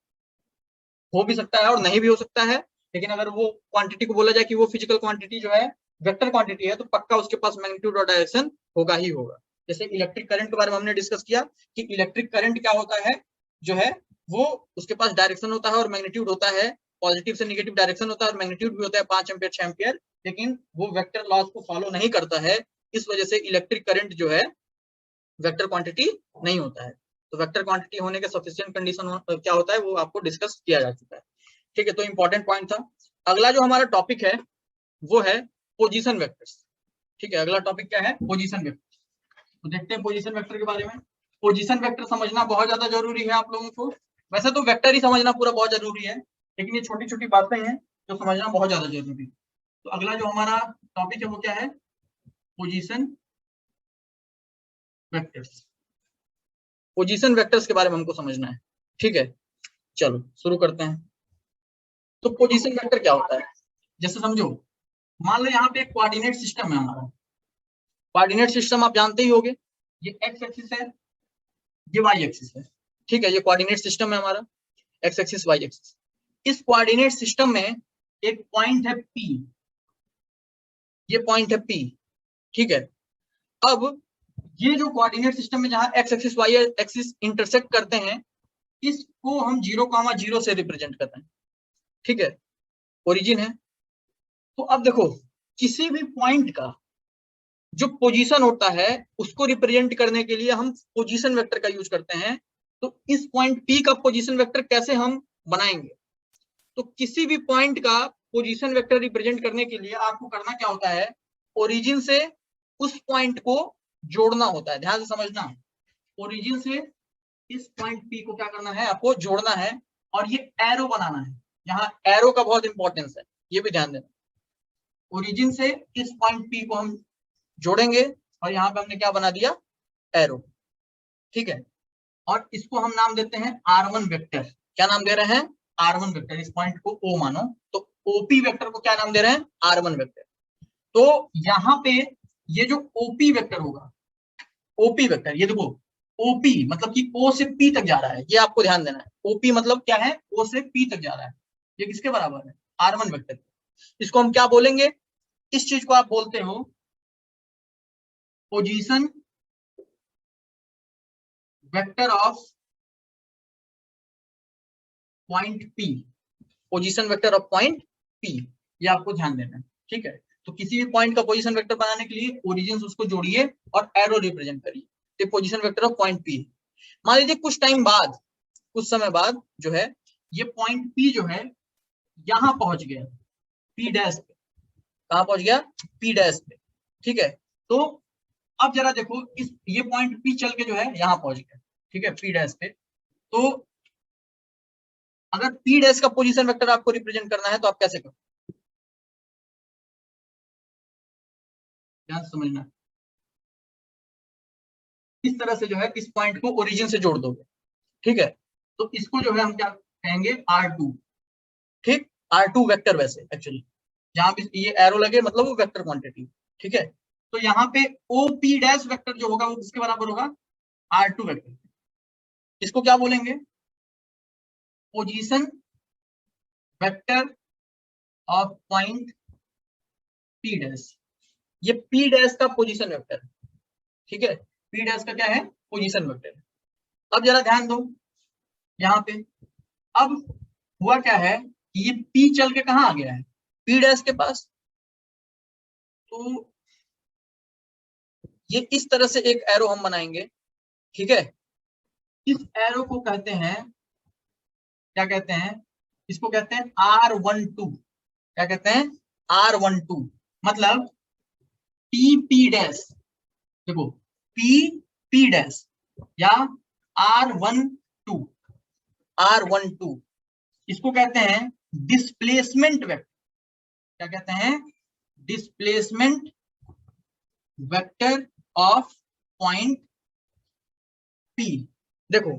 हो भी सकता है और नहीं भी हो सकता है। लेकिन अगर वो क्वांटिटी को बोला जाए कि वो फिजिकल क्वांटिटी जो है वेक्टर क्वांटिटी है, तो पक्का उसके पास मैग्नीट्यूड और डायरेक्शन होगा ही होगा। जैसे इलेक्ट्रिक करंट के बारे में हमने डिस्कस किया कि इलेक्ट्रिक करंट क्या होता है, जो है वो उसके पास डायरेक्शन होता है और मैग्नीट्यूड होता है, पॉजिटिव से नेगेटिव डायरेक्शन होता है और मैग्नीट्यूड भी होता है 5 एम्पियर 6 एम्पियर, लेकिन वो वेक्टर लॉज को फॉलो नहीं करता है। इस वजह से इलेक्ट्रिक करंट जो है वेक्टर क्वांटिटी नहीं होता है। तो वेक्टर क्वांटिटी होने के सफिशिएंट कंडीशन क्या होता है वो आपको डिस्कस किया जा चुका है। ठीक है, तो इंपॉर्टेंट पॉइंट था। अगला जो हमारा टॉपिक है वो है पोजीशन वेक्टर्स। ठीक है, अगला टॉपिक क्या है, पोजीशन वेक्टर। तो देखते हैं पोजीशन वेक्टर के बारे में। पोजीशन वेक्टर समझना बहुत ज्यादा जरूरी है आप लोगों को। वैसे तो वेक्टर ही समझना पूरा बहुत जरूरी है, लेकिन ये छोटी छोटी बातें हैं जो समझना बहुत ज्यादा जरूरी है। तो अगला जो हमारा टॉपिक है वो क्या है, पोजीशन वेक्टर्स। पोजीशन वेक्टर्स के बारे में हमको समझना है। ठीक है, चलो शुरू करते हैं। तो पोजीशन वेक्टर क्या होता है, जैसे समझो, मान लो यहाँ पे एक कोऑर्डिनेट सिस्टम है हमारा। कोऑर्डिनेट सिस्टम आप जानते ही होंगे, ये एक्स एक्सिस है, ये वाई एक्सिस है। ठीक है, ये कोऑर्डिनेट सिस्टम है हमारा, एक्स एक्सिस वाई एक्सिस। इस कोऑर्डिनेट सिस्टम में एक पॉइंट है पी, ये पॉइंट है पी। ठीक है, अब ये जो कोऑर्डिनेट सिस्टम में जहां X axis Y axis intersect करते हैं, इसको हम 0,0 से रिप्रेजेंट करते हैं। ठीक है, ओरिजिन है। तो अब देखो, किसी भी पॉइंट का जो पोजीशन होता है उसको रिप्रेजेंट करने के लिए हम पोजीशन वेक्टर का यूज करते हैं। तो इस पॉइंट पी का पोजीशन वेक्टर कैसे हम बनाएंगे, तो किसी भी पॉइंट का पोजीशन वेक्टर रिप्रेजेंट करने के लिए आपको करना क्या होता है, ओरिजिन से उस पॉइंट को जोड़ना होता है। ध्यान से समझना, ओरिजिन से इस पॉइंट पी को क्या करना है, आपको जोड़ना है, और ये एरो बनाना है। यहाँ एरो का बहुत इंपॉर्टेंस है, ये भी ध्यान देना। ओरिजिन से इस पॉइंट पी को हम जोड़ेंगे और यहाँ पे हमने क्या बना दिया, एरो। ठीक है, और इसको हम नाम देते हैं R1 वेक्टर। क्या नाम दे रहे हैं, R1 वेक्टर। इस पॉइंट को O मानो, तो OP वेक्टर को क्या नाम दे रहे हैं, R1 वेक्टर। तो यहाँ पे ये जो OP वेक्टर होगा, OP वेक्टर, ये देखो ओपी मतलब कि ओ से पी तक जा रहा है, ये आपको ध्यान देना है। ओपी मतलब क्या है, ओ से पी तक जा रहा है, ये किसके बराबर है, R1 वेक्टर। इसको हम क्या बोलेंगे, इस चीज को आप बोलते हो position vector of point P, position vector of point P, ये आपको ध्यान देना है, ठीक है। तो किसी भी पॉइंट का पोजीशन वेक्टर बनाने के लिए ओरिजिन उसको जोड़िए और एरो रिप्रेजेंट करिए, तो position vector of point P. मान लीजिए कुछ टाइम बाद, कुछ समय बाद जो है ये पॉइंट पी जो है यहां पहुंच गया, पी डैश पे, कहां पहुंच गया, पी डैश पे, ठीक है। तो अब जरा देखो, इस ये पॉइंट पी चल के जो है यहां पहुंच गया, ठीक है, पी डैश पे। तो अगर पी डैश का पोजीशन वेक्टर आपको रिप्रेजेंट करना है तो आप कैसे करो, ध्यान समझना। इस तरह से जो है इस पॉइंट को ओरिजिन से जोड़ दोगे, ठीक है। तो इसको जो है हम क्या कहेंगे, R2, ठीक, R2 वेक्टर वैसे एक्चुअली, जहां भी ये एरो लगे मतलब वो वेक्टर क्वांटिटी, ठीक है। तो यहाँ पे OP डैश वेक्टर जो होगा वो किसके बराबर होगा, R2 वेक्टर। इसको क्या बोलेंगे, position vector of point P dash, ये P डैश का पोजीशन वेक्टर, ठीक है, P डैश का क्या है, पोजीशन वेक्टर। अब जरा ध्यान दो यहाँ पे, अब हुआ क्या है कि ये P चल के कहाँ आ गया है, P डैश के पास। तो ये इस तरह से एक एरो हम बनाएंगे, ठीक है। इस एरो को कहते हैं, क्या कहते हैं, इसको कहते हैं R12, क्या कहते हैं, R12, मतलब P डैश, देखो P डैश या R12, इसको कहते हैं डिस्प्लेसमेंट वेक्टर, क्या कहते हैं, displacement vector of point P। देखो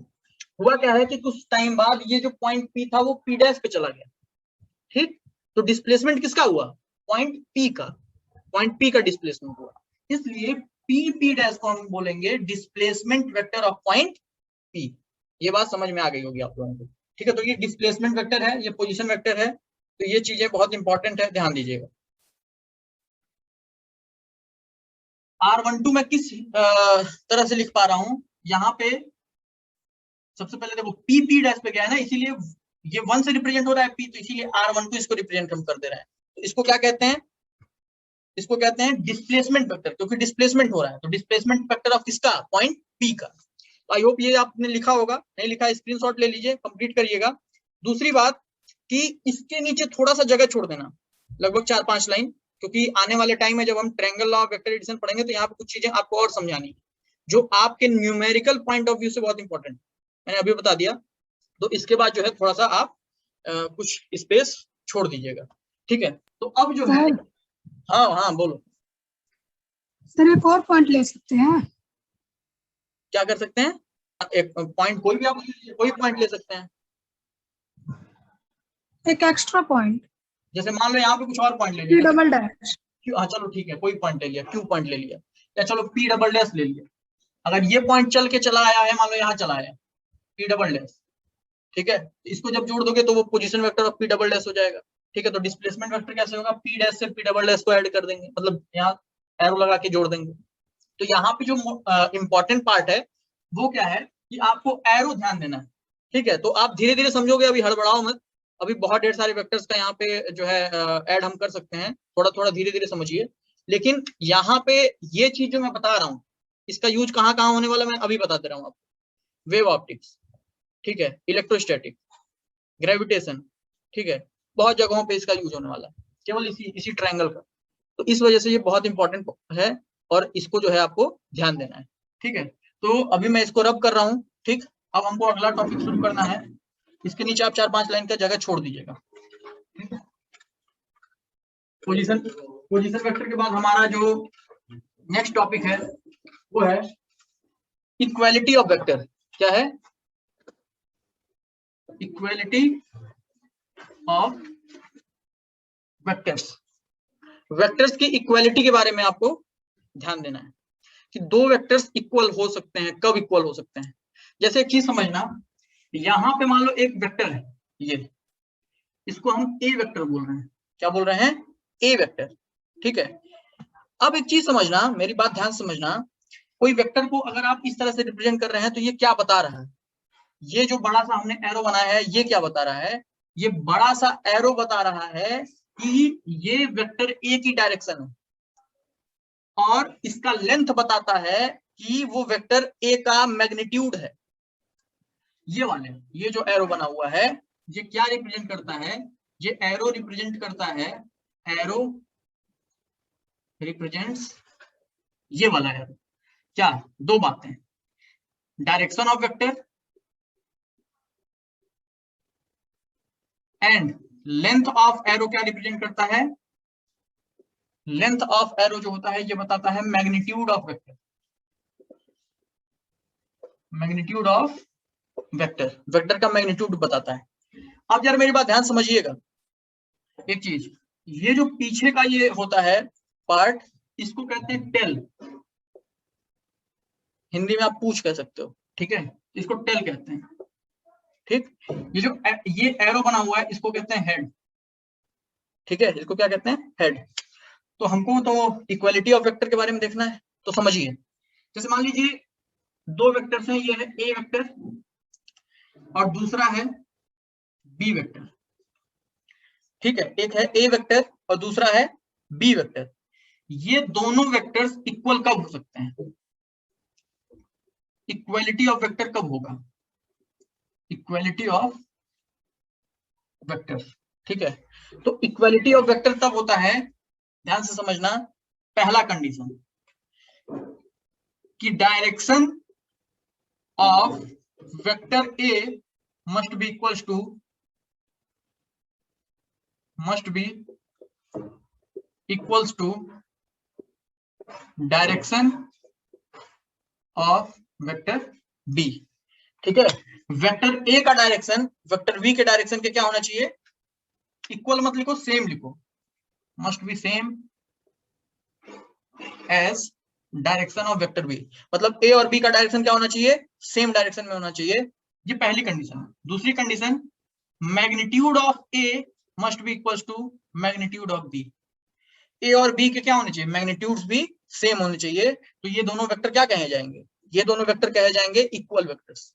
हुआ क्या है कि कुछ टाइम बाद ये जो पॉइंट P था वो P डैश पे चला गया, ठीक। तो डिस्प्लेसमेंट किसका हुआ, पॉइंट P का, पॉइंट P का डिस्प्लेसमेंट हुआ, इसलिए P डैश को हम बोलेंगे displacement vector of point P। ये बात समझ में आ गई होगी आप लोगों को, ठीक है। तो ये डिस्प्लेसमेंट वेक्टर है, ये पोजीशन वेक्टर है, तो ये चीजें बहुत इंपॉर्टेंट है, ध्यान दीजिएगा। R12 मैं किस तरह से लिख पा रहा हूं, यहाँ पे सबसे पहले देखो P डैश पे गया है ना, इसीलिए ये 1 से रिप्रेजेंट हो रहा है P, तो इसीलिए R12 इसको रिप्रेजेंट हम कर दे रहे हैं। तो इसको क्या कहते हैं, इसको कहते हैं डिस्प्लेसमेंट वेक्टर, क्योंकि डिस्प्लेसमेंट हो रहा है, तो डिस्प्लेसमेंट वेक्टर ऑफ किसका, पॉइंट P का। आई होप ये आपने लिखा होगा, नहीं लिखा स्क्रीनशॉट ले लीजिए, कंप्लीट करिएगा। दूसरी बात कि इसके नीचे थोड़ा सा जगह छोड़ देना, लगभग 4-5 लाइन, क्योंकि आने वाले टाइम में जब हम triangle law of vector addition पढ़ेंगे तो यहाँ पे कुछ चीजें आपको और समझानी, जो आपके न्यूमेरिकल पॉइंट ऑफ व्यू से बहुत इंपॉर्टेंट, मैंने अभी बता दिया। तो इसके बाद जो है थोड़ा सा आप कुछ स्पेस छोड़ दीजिएगा, ठीक है। तो अब जो है, हाँ हाँ बोलो सर एक और पॉइंट ले सकते हैं, क्या कर सकते हैं, एक पॉइंट कोई भी आप कोई पॉइंट ले सकते हैं, एक एक्स्ट्रा पॉइंट, जैसे मान लो यहाँ पे कुछ और पॉइंट ले P लिया, डबल डैश, हाँ चलो ठीक है, कोई पॉइंट ले लिया, Q पॉइंट ले लिया, या चलो P डबल डैश ले लिया। अगर ये पॉइंट चल के चला आया है, मान लो यहाँ चला आया P डबल डैश, ठीक है, इसको जब जोड़ दोगे तो वो position vector of P double dash हो जाएगा, ठीक है। तो डिस्प्लेसमेंट वेक्टर कैसे होगा, P डैश से P डबल डैश को ऐड कर देंगे, मतलब यहाँ एरो लगा के जोड़ देंगे। तो यहाँ पे जो इंपॉर्टेंट पार्ट है वो क्या है कि आपको एरो ध्यान देना है, ठीक है। तो आप धीरे धीरे समझोगे, अभी हड़बड़ाओ मत, अभी बहुत ढेर सारे वेक्टर्स का यहाँ पे जो है ऐड हम कर सकते हैं, थोड़ा थोड़ा धीरे धीरे समझिए। लेकिन यहाँ पे ये चीज जो मैं बता रहा हूँ, इसका यूज कहाँ कहाँ होने वाला मैं अभी बता दे रहा हूँ आपको। वेव ऑप्टिक्स, ठीक है, इलेक्ट्रोस्टैटिक, ग्रेविटेशन, ठीक है, बहुत जगहों पे इसका यूज होने वाला है, केवल इसी ट्रायंगल का। तो इस वजह से ये बहुत इंपॉर्टेंट है और इसको जो है आपको ध्यान देना है, ठीक है। तो अभी मैं इसको रब कर रहा हूँ, ठीक। अब हमको अगला टॉपिक शुरू करना है, इसके नीचे आप 4-5 लाइन का जगह छोड़ दीजिएगा, ठीक है। पोजीशन वेक्टर के बाद हमारा जो नेक्स्ट टॉपिक है वो है इक्वालिटी ऑफ वेक्टर। क्या है, इक्वालिटी ऑफ वेक्टर्स। वेक्टर्स की इक्वालिटी के बारे में आपको ध्यान देना है। कि दो वेक्टर्स इक्वल हो सकते हैं, कब इक्वल हो सकते हैं। जैसे एक चीज समझना, यहां पे मान लो एक वेक्टर है, ये इसको हम ए वेक्टर बोल रहे हैं। क्या बोल रहे हैं? ए वेक्टर। ठीक है, अब एक चीज समझना, मेरी बात ध्यान से समझना, कोई वेक्टर को अगर आप इस तरह से रिप्रेजेंट कर रहे हैं तो ये क्या बता रहा है? ये जो बड़ा सा हमने एरो बनाया है, ये क्या बता रहा है? ये बड़ा सा एरो बता रहा है कि ये वेक्टर ए की डायरेक्शन है, और इसका लेंथ बताता है कि वो वेक्टर ए का मैग्नीट्यूड है। ये वाले, ये जो एरो बना हुआ है, ये क्या रिप्रेजेंट करता है? ये एरो रिप्रेजेंट करता है, एरो रिप्रेजेंट्स ये वाला एरो क्या? दो बातें, direction of vector and length of arrow. क्या रिप्रेजेंट करता है? लेंथ ऑफ एरो जो होता है ये बताता है magnitude of vector, magnitude of vector, vector का मैग्नीट्यूड बताता है। अब यार मेरी बात ध्यान समझिएगा एक चीज, ये जो पीछे का ये होता है पार्ट, इसको कहते हैं टेल, हिंदी में आप पूछ कह सकते हो, ठीक है, इसको टेल कहते हैं। ठीक, ये जो ये एरो बना हुआ है इसको कहते हैं हेड। ठीक है, इसको क्या कहते हैं? हेड। तो हमको तो इक्वालिटी ऑफ वेक्टर के बारे में देखना है, तो समझिए, जैसे मान लीजिए दो वेक्टर्स हैं, ये है ए वेक्टर और दूसरा है बी वेक्टर। ठीक है, एक है ए वेक्टर और दूसरा है बी वेक्टर। ये दोनों वेक्टर्स इक्वल कब हो सकते हैं? इक्वालिटी ऑफ वेक्टर कब होगा? Equality of vector. ठीक है, तो इक्वालिटी ऑफ वेक्टर तब होता है, ध्यान से समझना, पहला कंडीशन कि direction of vector A must be equals to, must be equals to direction of vector B. ठीक है, वेक्टर ए का डायरेक्शन वेक्टर बी के डायरेक्शन के क्या होना चाहिए? इक्वल मत लिखो, सेम लिखो, must be same as direction of vector B. मतलब ए और बी का डायरेक्शन क्या होना चाहिए? सेम डायरेक्शन में होना चाहिए। ये पहली कंडीशन है। दूसरी condition, magnitude of A must be equals to magnitude of B. A और बी के क्या होने चाहिए? मैग्नीट्यूड्स भी सेम होने चाहिए। तो ये दोनों वेक्टर क्या कहे जाएंगे? ये दोनों वेक्टर कहे जाएंगे इक्वल वेक्टर्स।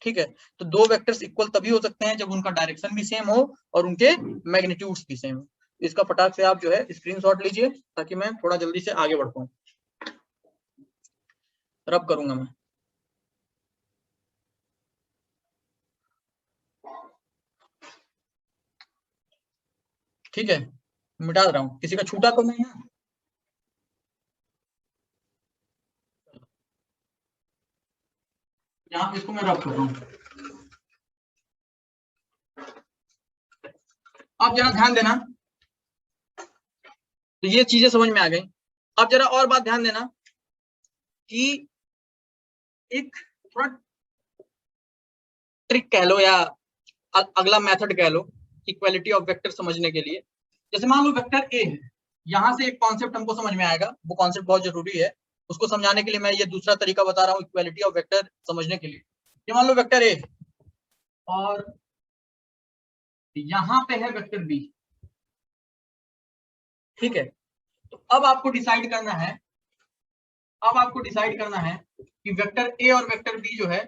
ठीक है, तो दो वेक्टर्स इक्वल तभी हो सकते हैं जब उनका डायरेक्शन भी सेम हो और उनके मैग्नीट्यूड्स भी सेम हो। इसका फटाक से आप जो है स्क्रीनशॉट लीजिए ताकि मैं थोड़ा जल्दी से आगे बढ़ पाऊं। रब करूंगा मैं। ठीक है, मिटा रहा हूं, किसी का छूटा तो नहीं है? यहाँ पे इसको मैं रब कर रहा हूं। अब जरा ध्यान देना, तो ये चीजें समझ में आ गई। अब जरा और बात ध्यान देना कि एक थोड़ा ट्रिक कह लो या अगला मेथड कह लो इक्वालिटी ऑफ वेक्टर समझने के लिए। जैसे मान लो वेक्टर ए है, यहां से एक कॉन्सेप्ट हमको समझ में आएगा, वो कॉन्सेप्ट बहुत जरूरी है, उसको समझाने के लिए मैं ये दूसरा तरीका बता रहा हूँ इक्वालिटी ऑफ वेक्टर समझने के लिए। ये मान लो वेक्टर ए और यहां पे है वेक्टर बी। ठीक है, तो अब आपको डिसाइड करना है, अब आपको डिसाइड करना है कि वेक्टर ए और वेक्टर बी जो है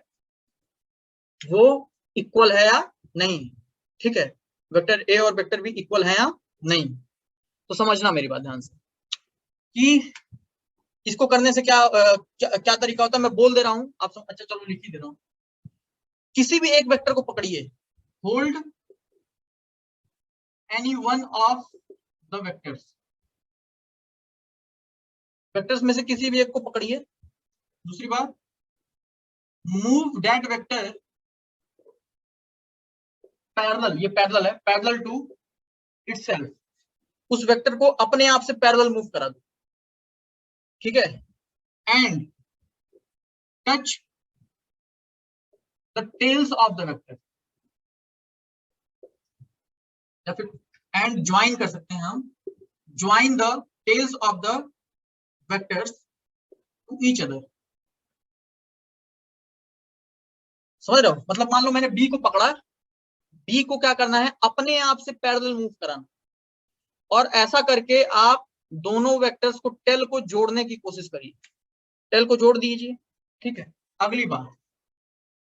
वो इक्वल है या नहीं। ठीक है, वेक्टर ए और वेक्टर बी इक्वल है या नहीं। तो समझना मेरी बात ध्यान से कि इसको करने से क्या तरीका होता है, मैं बोल दे रहा हूं आप सब। अच्छा चलो लिख ही दे रहा हूं। किसी भी एक वेक्टर को पकड़िए, hold any one of the vectors, vectors में से किसी भी एक को पकड़िए। दूसरी बात, मूव दैट वेक्टर पैरेलल, ये पैरेलल है, पैरेलल टू इटसेल्फ, उस वेक्टर को अपने आप से पैरेलल मूव करा दो। ठीक है, and touch the tails of the vector, या फिर एंड ज्वाइन कर सकते हैं हम, join the tails of the vectors to each other. समझ रहे हो? मतलब मान लो मैंने बी को पकड़ा, बी को क्या करना है, अपने आप से पैरेलल मूव कराना, और ऐसा करके आप दोनों वेक्टर्स को टेल को जोड़ने की कोशिश करिए, टेल को जोड़ दीजिए। ठीक है, अगली बात,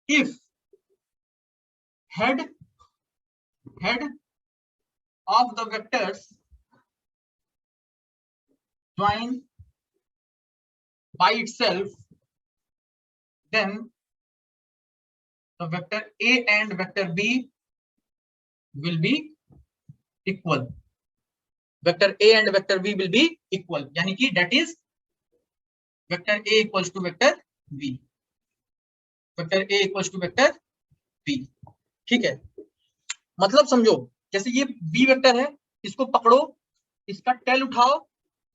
if head of the vectors join by itself, then the vector A and vector B will be equal. Vector A and vector B will be equal, यानी कि that is vector A equals to vector B, vector A equals to vector B। ठीक है, मतलब समझो, जैसे ये B vector है, इसको पकड़ो, इसका टेल उठाओ,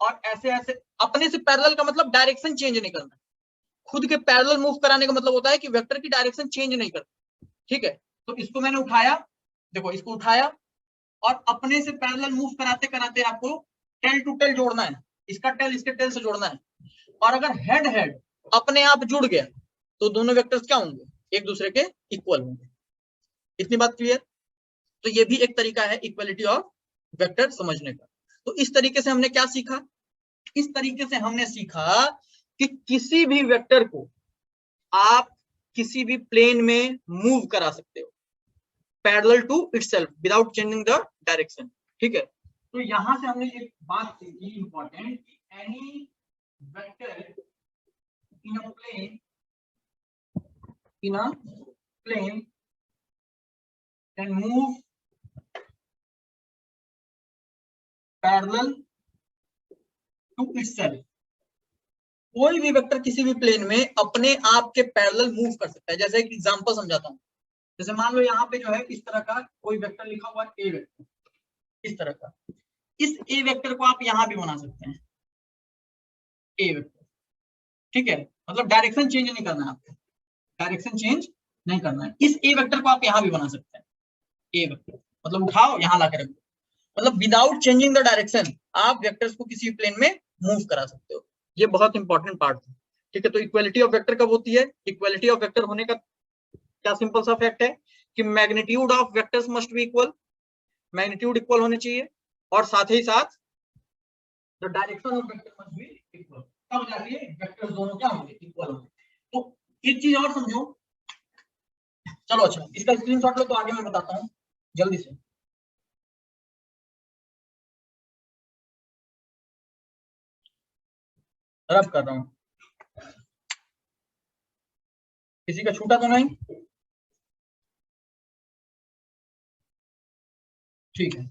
और ऐसे ऐसे अपने से पैरेलल का मतलब डायरेक्शन चेंज नहीं करना, खुद के पैरेलल मूव कराने का मतलब होता है कि वेक्टर की डायरेक्शन चेंज नहीं करना। ठीक है, तो इसको मैंने उठाया, देखो इसको उठाया, और अपने से पैरेलल मूव कराते कराते आपको टेल टू टेल जोड़ना है, इसका टेल इसके टेल से जोड़ना है, और अगर हेड हेड अपने आप जुड़ गया तो दोनों वेक्टर्स क्या होंगे, एक दूसरे के इक्वल होंगे। इतनी बात क्लियर? तो ये भी एक तरीका है इक्वलिटी ऑफ वेक्टर समझने का। तो इस तरीके से हमने क्या सीखा, इस तरीके से हमने सीखा कि किसी भी वेक्टर को आप किसी भी प्लेन में मूव करा सकते हो parallel to itself without changing the direction. ठीक है, तो यहां से हमने एक बात सीखी important, any vector in a plane can move parallel to itself. कोई भी वेक्टर किसी भी प्लेन में अपने आप के पैरेलल मूव कर सकता है। जैसे एक एग्जांपल समझाता हूं, जैसे मान लो यहाँ पे जो है इस तरह का कोई वेक्टर लिखा हुआ है, ए वेक्टर, इस तरह का, इस ए वेक्टर को आप यहां भी बना सकते हैं, ए वेक्टर। ठीक है, मतलब डायरेक्शन चेंज नहीं करना है आपको, डायरेक्शन चेंज नहीं करना है। इस ए वेक्टर को आप यहां भी बना सकते हैं, ए वेक्टर, मतलब उठाओ यहां लाकर रखो, मतलब विदाउट चेंजिंग द डायरेक्शन आप वेक्टर्स को किसी प्लेन में मूव करा सकते हो। ये बहुत इंपॉर्टेंट पार्ट है। ठीक है, तो इक्वालिटी ऑफ वेक्टर कब होती है, इक्वालिटी ऑफ वेक्टर होने का क्या सिंपल सा फैक्ट है कि magnitude of vectors must be equal, magnitude equal होने चाहिए, और साथ ही साथ the direction of vector must be equal, तब जाके वेक्टर्स दोनों क्या होंगे, इक्वल होंगे। तो एक चीज और समझो, चलो अच्छा इसका स्क्रीनशॉट लो तो आगे मैं बताता हूं जल्दी से। रब कर रहा हूं, किसी का छूटा तो नहीं? ठीक है,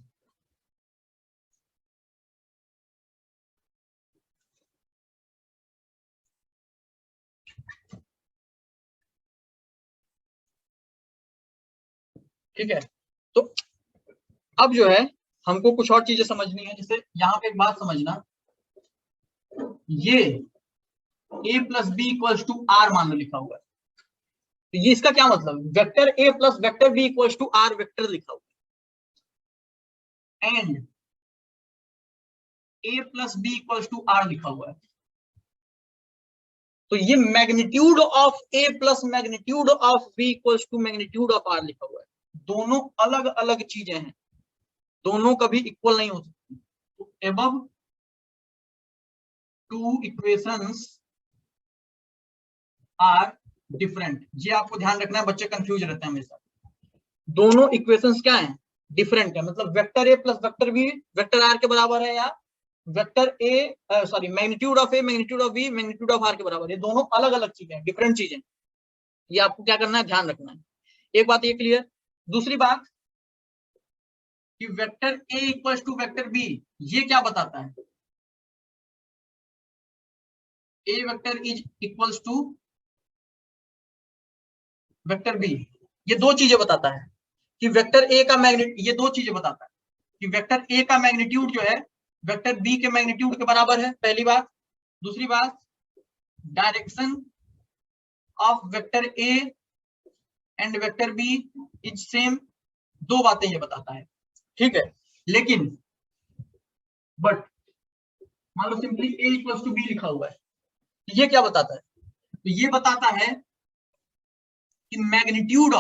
ठीक है, तो अब जो है हमको कुछ और चीजें समझनी है। जैसे यहाँ पे एक बात समझना, ये a plus B equals to R मान लो लिखा हुआ है, तो ये इसका क्या मतलब, vector a plus vector B equals to R vector लिखा हुआ है, and a plus B equals to R लिखा हुआ है। तो ये magnitude of a plus magnitude of b equals to magnitude of R लिखा हुआ है। दोनों अलग अलग चीजें हैं, दोनों कभी इक्वल नहीं हो सकती। तो above two equations are different, ये आपको ध्यान रखना है, बच्चे कंफ्यूज रहते हैं हमेशा। दोनों इक्वेशंस क्या हैं, डिफरेंट है, मतलब vector A plus vector B vector R के बराबर है, या vector A sorry magnitude of A magnitude of B magnitude of R के बराबर है। दोनों अलग अलग चीजें, डिफरेंट चीजें, ये आपको क्या करना है, ध्यान रखना है। एक बात ये क्लियर। दूसरी बात कि vector A equals to vector B, ये क्या बताता है, A vector is equals to vector B, ये दो चीजें बताता है कि वेक्टर ए का मैग्नीट्यूड, ये दो चीजें बताता है कि वेक्टर ए का मैग्नीट्यूड जो है वेक्टर बी के मैग्नीट्यूड के बराबर है, पहली बात। दूसरी बात, direction of vector A and vector B is same, दो बातें ये बताता है। ठीक है, लेकिन बट मान लो simply A equals to B लिखा हुआ है, ये क्या बताता है? तो ये बताता है कि magnitude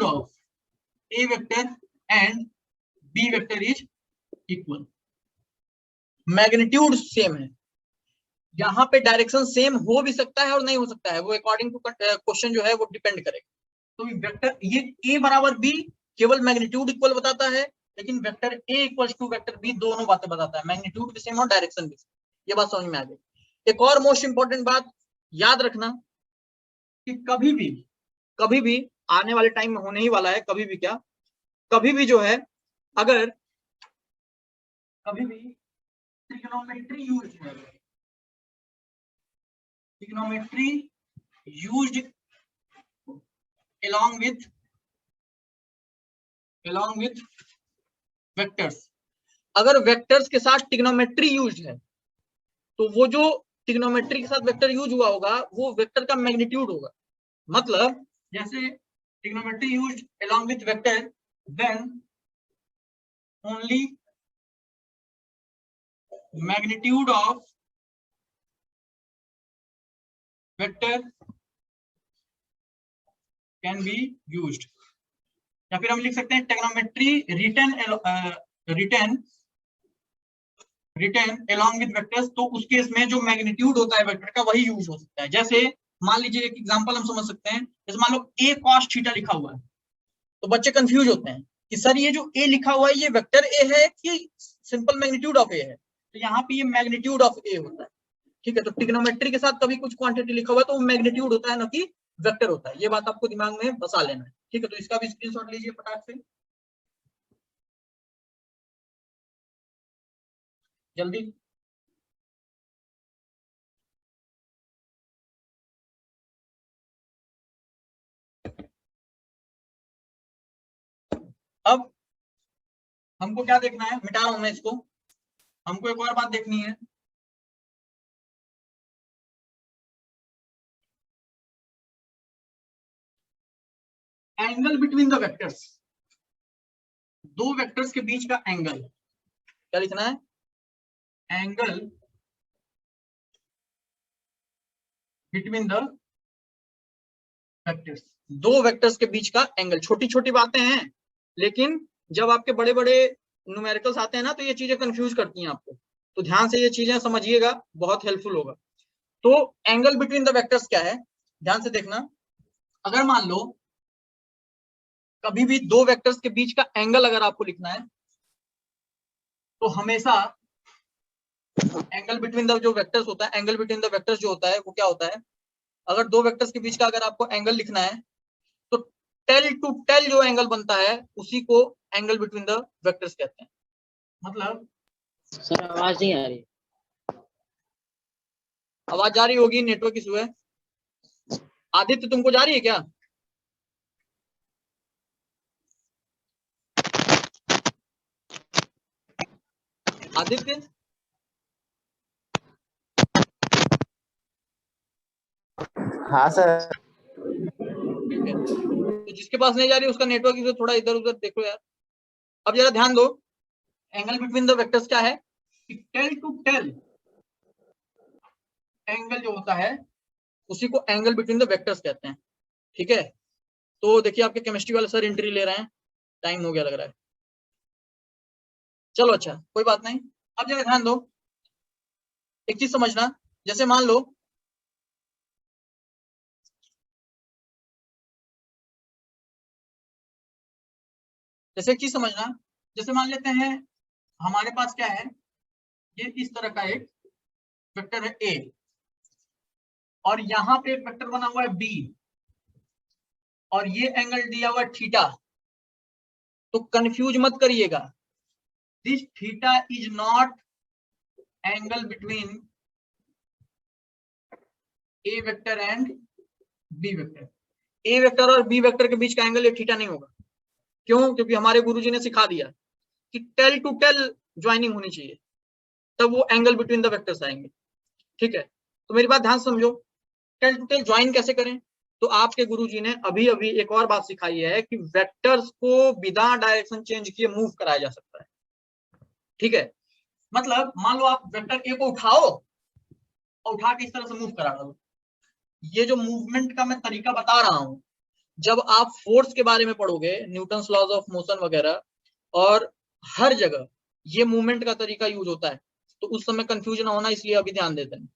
of A vector and B vector is equal. Magnitude same है, यहाँ पे डायरेक्शन सेम हो भी सकता है और नहीं हो सकता है, वो अकॉर्डिंग टू क्वेश्चन जो है वो डिपेंड करेगा। तो वेक्टर ये ए बराबर बी केवल मैग्नीट्यूड इक्वल बताता है, लेकिन vector A equals to vector B दोनों बातें बताता है, मैग्नीट्यूड भी सेम और डायरेक्शन भी सेम। ये बात समझ में आ गई। एक और मोस्ट इंपॉर्टेंट बात याद रखना कि कभी भी आने वाले टाइम में होने ही वाला है, कभी भी जो है, अगर कभी भी trigonometry used along with vectors, अगर वेक्टर्स के साथ ट्रिग्नोमेट्री यूज्ड है तो वो जो ट्रिग्नोमेट्री के साथ वेक्टर यूज हुआ होगा वो वेक्टर का मैग्नीट्यूड होगा। मतलब जैसे trigonometry used along with vector, then only magnitude of vector can be used। या फिर हम लिख सकते हैं trigonometry return along with vectors, तो उस केस में जो मैग्नीट्यूड होता है वेक्टर का वही यूज हो सकता है। जैसे मान लीजिए एक एग्जांपल हम समझ सकते हैं, जैसे मान लो a cos थीटा लिखा हुआ है, तो बच्चे कंफ्यूज होते हैं कि सर ये जो a लिखा हुआ है ये वेक्टर a है कि सिंपल मैग्नीट्यूड ऑफ a है। तो यहाँ पे ये मैग्नीट्यूड ऑफ a होता है, ठीक है। तो ट्रिग्नोमेट्री के साथ कभी कुछ क्वांटिटी लिखा हुआ है तो वो मैग्नीट्यूड होता है, ना कि वेक्टर होता है। ये बात आपको दिमाग में बसा लेना है, ठीक है। तो इसका भी स्क्रीनशॉट लीजिए फटाक से, जल्दी। अब हमको क्या देखना है, मिटा रहा हूं मैं इसको, हमको एक और बात देखनी है। एंगल बिटवीन द वेक्टर्स, दो वेक्टर्स के बीच का एंगल क्या लिखना है? एंगल बिटवीन द वेक्टर्स, दो वेक्टर्स के बीच का एंगल। छोटी छोटी बातें हैं, लेकिन जब आपके बड़े बड़े न्यूमेरिकल्स आते हैं ना तो ये चीजें कंफ्यूज करती हैं आपको, तो ध्यान से ये चीजें समझिएगा, बहुत हेल्पफुल होगा। तो एंगल बिटवीन द वेक्टर्स क्या है, ध्यान से देखना। अगर मान लो कभी भी दो वेक्टर्स के बीच का एंगल अगर आपको लिखना है तो हमेशा एंगल बिटवीन द जो वेक्टर्स होता है, एंगल बिटवीन द वेक्टर्स जो होता है वो क्या होता है, अगर दो वेक्टर्स के बीच का अगर आपको एंगल लिखना है तो टेल टू टेल जो एंगल बनता है उसी को एंगल बिटवीन द वेक्टर्स कहते हैं। मतलब सर आवाज नहीं आ रही। आवाज जा रही होगी, नेटवर्क इशू है। आदित्य तुमको जा रही है क्या? आदित्य हाँ सर। ठीक है, तो जिसके पास नहीं जा रही उसका नेटवर्क इशू, थोड़ा इधर उधर देखो यार। अब जरा ध्यान दो, एंगल बिटवीन द वेक्टर्स क्या है, टेल टू टेल एंगल जो होता है उसी को एंगल बिटवीन द वेक्टर्स कहते हैं, ठीक है। तो देखिए आपके केमिस्ट्री वाले सर एंट्री ले रहे हैं, टाइम हो गया लग रहा है। चलो अच्छा, कोई बात नहीं। अब जरा ध्यान दो, एक चीज समझना, जैसे मान लो जैसे एक चीज समझना, जैसे मान लेते हैं हमारे पास क्या है, ये इस तरह का एक वेक्टर है ए और यहाँ पे एक वेक्टर बना हुआ है बी और ये एंगल दिया हुआ है थीटा। तो कंफ्यूज मत करिएगा, this theta is not angle between A vector and B vector. A vector और बी वेक्टर के बीच का एंगल ये थीटा नहीं होगा। क्यों? क्योंकि हमारे गुरुजी ने सिखा दिया कि टेल टू टेल ज्वाइनिंग होनी चाहिए, तब वो एंगल बिटवीन द वेक्टर्स आएंगे, ठीक है। तो मेरी बात ध्यान समझो, टेल टू टेल ज्वाइन कैसे करें, तो आपके गुरुजी ने अभी अभी एक और बात सिखाई है कि वेक्टर्स को बिना डायरेक्शन चेंज किए मूव कराया जा सकता है, ठीक है। मतलब मान लो आप वेक्टर ए को उठाओ और उठा के इस तरह से मूव करा डालो। ये जो मूवमेंट का मैं तरीका बता रहा हूं, जब आप फोर्स के बारे में पढ़ोगे, न्यूटन्स लॉज ऑफ मोशन वगैरह, और हर जगह ये मूवमेंट का तरीका यूज होता है, तो उस समय कंफ्यूजन होना, इसलिए अभी ध्यान देते हैं।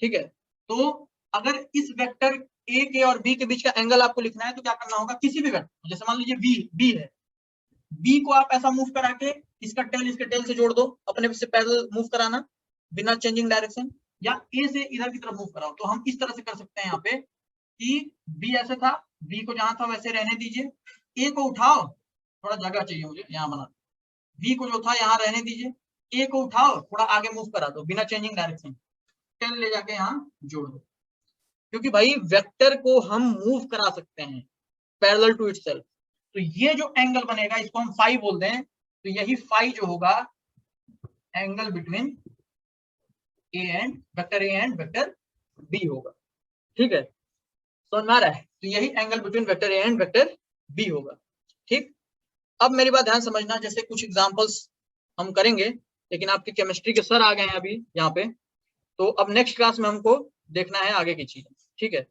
ठीक है, तो अगर इस वेक्टर ए के और बी के बीच का एंगल आपको लिखना है तो क्या करना होगा, किसी भी वेक्टर, जैसे मान लीजिए बी है, बी को आप ऐसा मूव करा के इसका टेल इसके टेल से जोड़ दो, अपने से पैरेलल मूव कराना बिना चेंजिंग डायरेक्शन, या ए से इधर की तरफ मूव कराओ। तो हम इस तरह से कर सकते हैं यहाँ पे कि बी ऐसे था, बी को जहां था वैसे रहने दीजिए, ए को उठाओ, थोड़ा जगह चाहिए मुझे यहाँ बना, बी को जो था यहाँ रहने दीजिए, ए को उठाओ थोड़ा आगे मूव करा दो बिना चेंजिंग डायरेक्शन, टेल ले जाके यहाँ जोड़ दो। क्योंकि भाई वेक्टर को हम मूव करा सकते हैं पैरेलल टू इटसेल्फ, तो ये जो एंगल बनेगा इसको हम फाई बोलते हैं। तो यही फाई जो होगा angle between A and vector B होगा। ठीक है, समझ में आ रहा है? तो यही angle between vector A and vector B होगा। ठीक, अब मेरी बात ध्यान समझना, जैसे कुछ एग्जांपल्स हम करेंगे, लेकिन आपके केमिस्ट्री के सर आ गए हैं अभी यहाँ पे, तो अब नेक्स्ट क्लास में हमको देखना है आगे की चीजें। ठीक है।